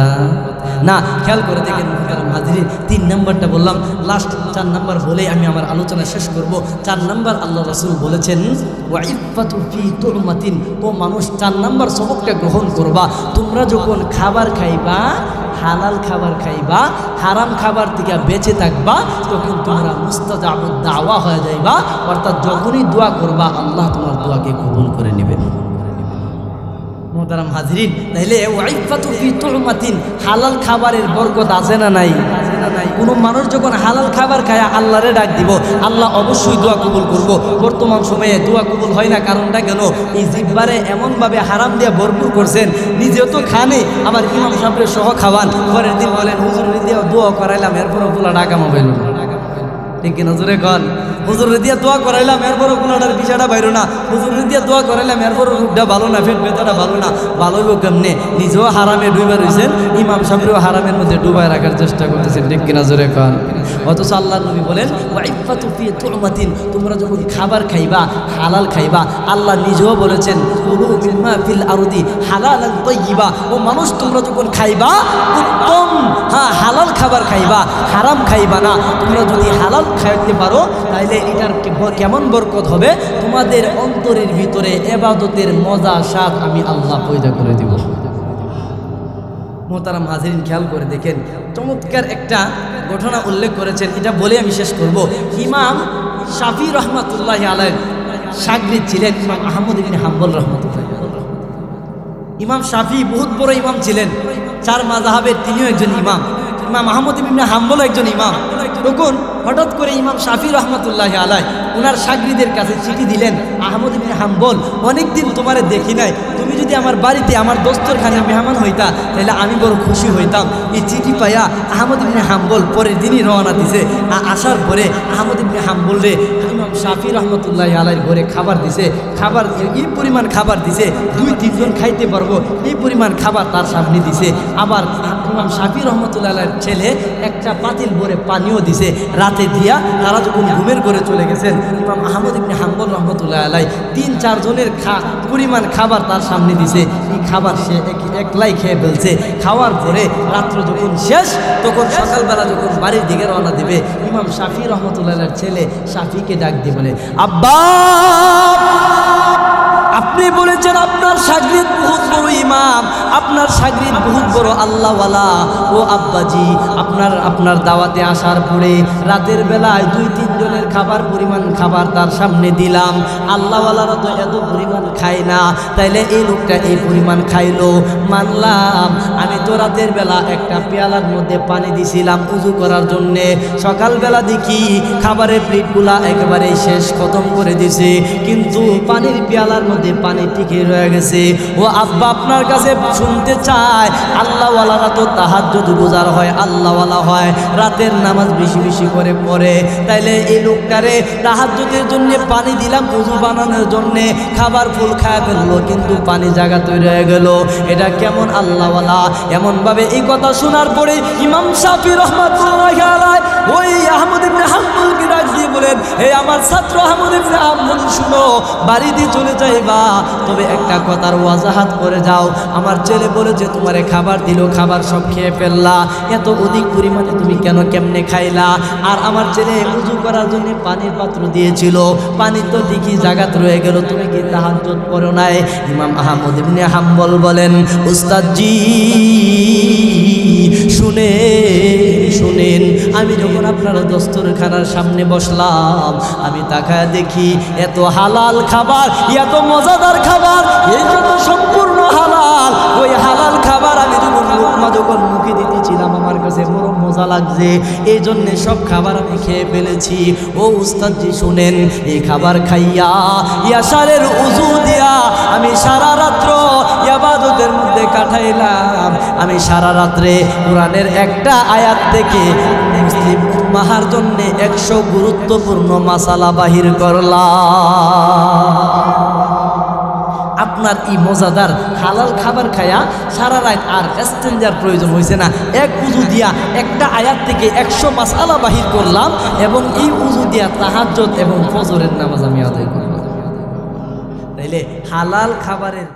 না। খেয়াল করে দেখেন হাজির, 3 নম্বরটা বললাম, লাস্ট 4 নম্বর বলে আমি আমার আলোচনা শেষ করব। 4 নম্বর আল্লাহ রাসূল বলেছেন, ওয়াইফাতু ফি তুরমাতিন, ও মানুষ 4 নম্বর সবকটা গ্রহণ করবা, তোমরা যখন খাবার খাইবা, হালাল খাবার খাইবা, হারাম খাবার থেকে বেঁচে থাকবা, তখন তোমরা মুস্তাজাবুদ দাওয়া হয়ে যাইবা, অর্থাৎ যখনই দোয়া করবা আল্লাহ তোমার দোয়াকে কবুল করে নেবেন। মোহতারাম হাজরিন, তাইলে ওয়াইফাতু ফি তুমাতিন, হালাল খাবারের বরকত আছে না নাই? কোনো মানুষ যখন হালাল খাবার খায় আল্লাহরে ডাক দিব, আল্লাহ অবশ্যই দোয়া কবুল করব। বর্তমান সময়ে দোয়া কবুল হয় না, কারণটা কেন? এই জিহ্বারে এমনভাবে হারাম দিয়ে ভরপুর করছেন, নিজেও তো খানে, আবার ইমাম সাহেবের সহ খাওয়ান। পরের দিন বলেন হুজুর দিয়ে দোয়া করাইলাম, এরপরও পোলা টাকা মোবাইল, ঠিক কিনা জোরে কন? হুজুরে দিয়ে দোয়া করাইলাম, এরপরও পোলাটার বিষয়টা বাইরো না। হুজুরে দিয়ে দোয়া করাইলাম, এরপরও রূপটা ভালো না, পেট ব্যথাটা ভালো না। ভালো হইব কেমনে? নিজেও হারামে ডুবে রয়েছেন, ইমাম সাহেবও হারামের মধ্যে ডুবাই রাখার চেষ্টা করতেছেন, ঠিক কিনা জোরে কন? অথচ আল্লাহর নবী বলেন ওয়াইফাতু ফি তুমাতিন, তোমরা যখন খাবার খাইবা হালাল খাইবা, আল্লাহ নিজেও বলেছেন কুলু মিম্মা ফিল আরদি হালালান তাইয়্যিবা, ও মানুষ তোমরা যখন খাইবা উত্তম হালাল খাবার খাইবা, হারাম খাইবা না। তোমরা যদি হালাল খাইতে পারো তাহলে এটার কেমন বরকত হবে? তোমাদের অন্তরের ভিতরে ইবাদতের মজা স্বাদ আমি আল্লাহ পয়দা করে দিব। মোহতারাম হাজরিন, খেয়াল করে দেখেন, চমৎকার একটা ঘটনা উল্লেখ করেছেন, এটা বলে আমি শেষ করব। ইমাম শাফি রহমাতুল্লাহ আলাইহি শাগরিদ ছিলেন ইমাম আহমদ ইবনে হাম্বল রহমাতুল্লাহ। ইমাম শাফি বহুত বড় ইমাম ছিলেন, 4 মাযহাবের তিনিও একজন ইমাম। ইমাম আহমদ ইবনে হাম্বল একজন ইমাম। তখন হঠাৎ করে ইমাম শাফি রহমাতুল্লাহ আলাইহি ওনার শাগরিদের কাছে চিঠি দিলেন, আহমদ ইবনে হাম্বল, অনেকদিন তোমারে দেখি নাই, তুমি যদি আমার বাড়িতে আমার দস্তরখানে মেহমান হইতা তাহলে আমি বড় খুশি হইতাম। এই চিঠি পাইয়া আহমদ ইবনে হাম্বল পরের দিনই রওনা দিছে। আসার পরে আহমদ ইবনে হাম্বল রে ইমাম শাফি রহমাতুল্লাহ আলাইহির ঘরে খাবার দিছে। খাবার এই পরিমাণ খাবার দিছে 2-3 জন খাইতে পারবো, এই পরিমাণ খাবার তার সামনে দিছে। আবার ইমাম শাফি রহমাতুল্লাহ আলাইহির ছেলে একটা পাতিল ভরে পানিও দিছে। রাতে দিয়া তারা যখন ঘুমের ঘরে চলে গেছেন, ইমাম আহমদ ইবনে হাম্বল রহমতুল্লাহ আলাইহি 3-4 জনের পরিমাণ খাবার তার সামনে দিছে। এই খাবার সে একলাই খেয়ে ফেলছে। খাওয়ার পরে রাত্র যখন শেষ, তখন সকালবেলা যখন বাড়ির দিকে রওনা দেবে, ইমাম শাফি রহমতুল্লাহ আলাইহির ছেলে শাফিকে ডাক দিয়ে বলে, আব্বা, আপনি বলেছেন আপনার শাগরিদ বহুত বড় ইমাম, আপনার শাগরিদ বহুত বড় আল্লাহওয়ালা। ও আব্বাজি, আপনার দাওয়াতে আসার পরে রাতের বেলায় 2-3 জনের পরিমাণ খাবার তার সামনে দিলাম। আল্লাহওয়ালারা তো এত পরিমাণ খায় না, তাইলে এই লোকটা এই পরিমাণ খাইলো, মানলাম। আমি তো রাতের বেলা একটা পেয়ালার মধ্যে পানি দিছিলাম উযু করার জন্যে। সকালবেলা দেখি খাবারের প্লেটগুলা একেবারে শেষ, খতম করে দিছে, কিন্তু পানির পেয়ালার মধ্যে পানি টিকে রয়ে গেছে। ও আব্বা, আপনার কাছে শুনতে চাই, আল্লাহওয়ালারা তো তাহাজ্জুদ গুজার হয়, আল্লাহওয়ালা হয়, রাতের নামাজ বেশি বেশি করে পড়ে, তাইলে এই লোকটারে তাহাজ্জুদের জন্য পানি দিলাম ওযু বানানোর জন্য, খাবার ফুল খায় ফেললো, কিন্তু পানি জায়গা তৈরি হয়ে গেল, এটা কেমন আল্লাহওয়ালা? এমনভাবে এই কথা শোনার পরে ইমাম শাফি রহমাতুল্লাহ আলাইহি ওই আহমদ ইবনে হাম্বলকে ডাক দিয়ে বলেন, হে আমার ছাত্র আহমদ ইবনে হাম্বল, শুনো, বাড়িতে চলে যাইবা, তবে একটা কথার ওয়াজাহাত করে যাও। আমার ছেলে বলে যে তোমারে খাবার দিল, খাবার সব খেয়ে ফেললা, এত অধিক পরিমাণে তুমি কেমনে খাইলা? আর আমার ছেলে উযু করার জন্য পানির পাত্র দিয়েছিল, পানি তো দেখি জাগাত রয়ে গেল, তুমি কি তাহাজ্জুদ পড়ো নাই? ইমাম আহমদ ইবনে হাম্বল বলেন, উস্তাদজি শুনেন, আমি যখন আপনার দস্তরখানার সামনে বসলাম, আমি তাকায় দেখি এত হালাল খাবার, এত মজাদার খাবার, এই জন্য সম্পূর্ণ হালাল। ওই হালাল খাবার আমি যখন মুখে দিতেছিলাম আমার কাছে বড় মজা লাগছে, এই জন্যে সব খাবার আমি খেয়ে ফেলেছি। ও উস্তাদজি শুনেন, এই খাবার খাইয়া ইয়াশারের উযু দিয়া আমি সারা রাত্র ইবাদতের মধ্যে কাটাইলাম। আমি সারা রাত্রে কোরআনের একটা আয়াত থেকে মুসলিম উম্মাহর জন্য 100 গুরুত্বপূর্ণ মাসালা বাহির করলাম। আপনার এই মজাদার হালাল খাবার খায়া সারা রাত আর এস্তেঞ্জার প্রয়োজন হয়েছে না, এক উযু দিয়া একটা আয়াত থেকে 100 মাসালা বাহির করলাম, এবং এই উযু দিয়া তাহাজ্জুদ এবং ফজরের নামাজ আমি আদায় করলাম। তাইলে হালাল খাবারের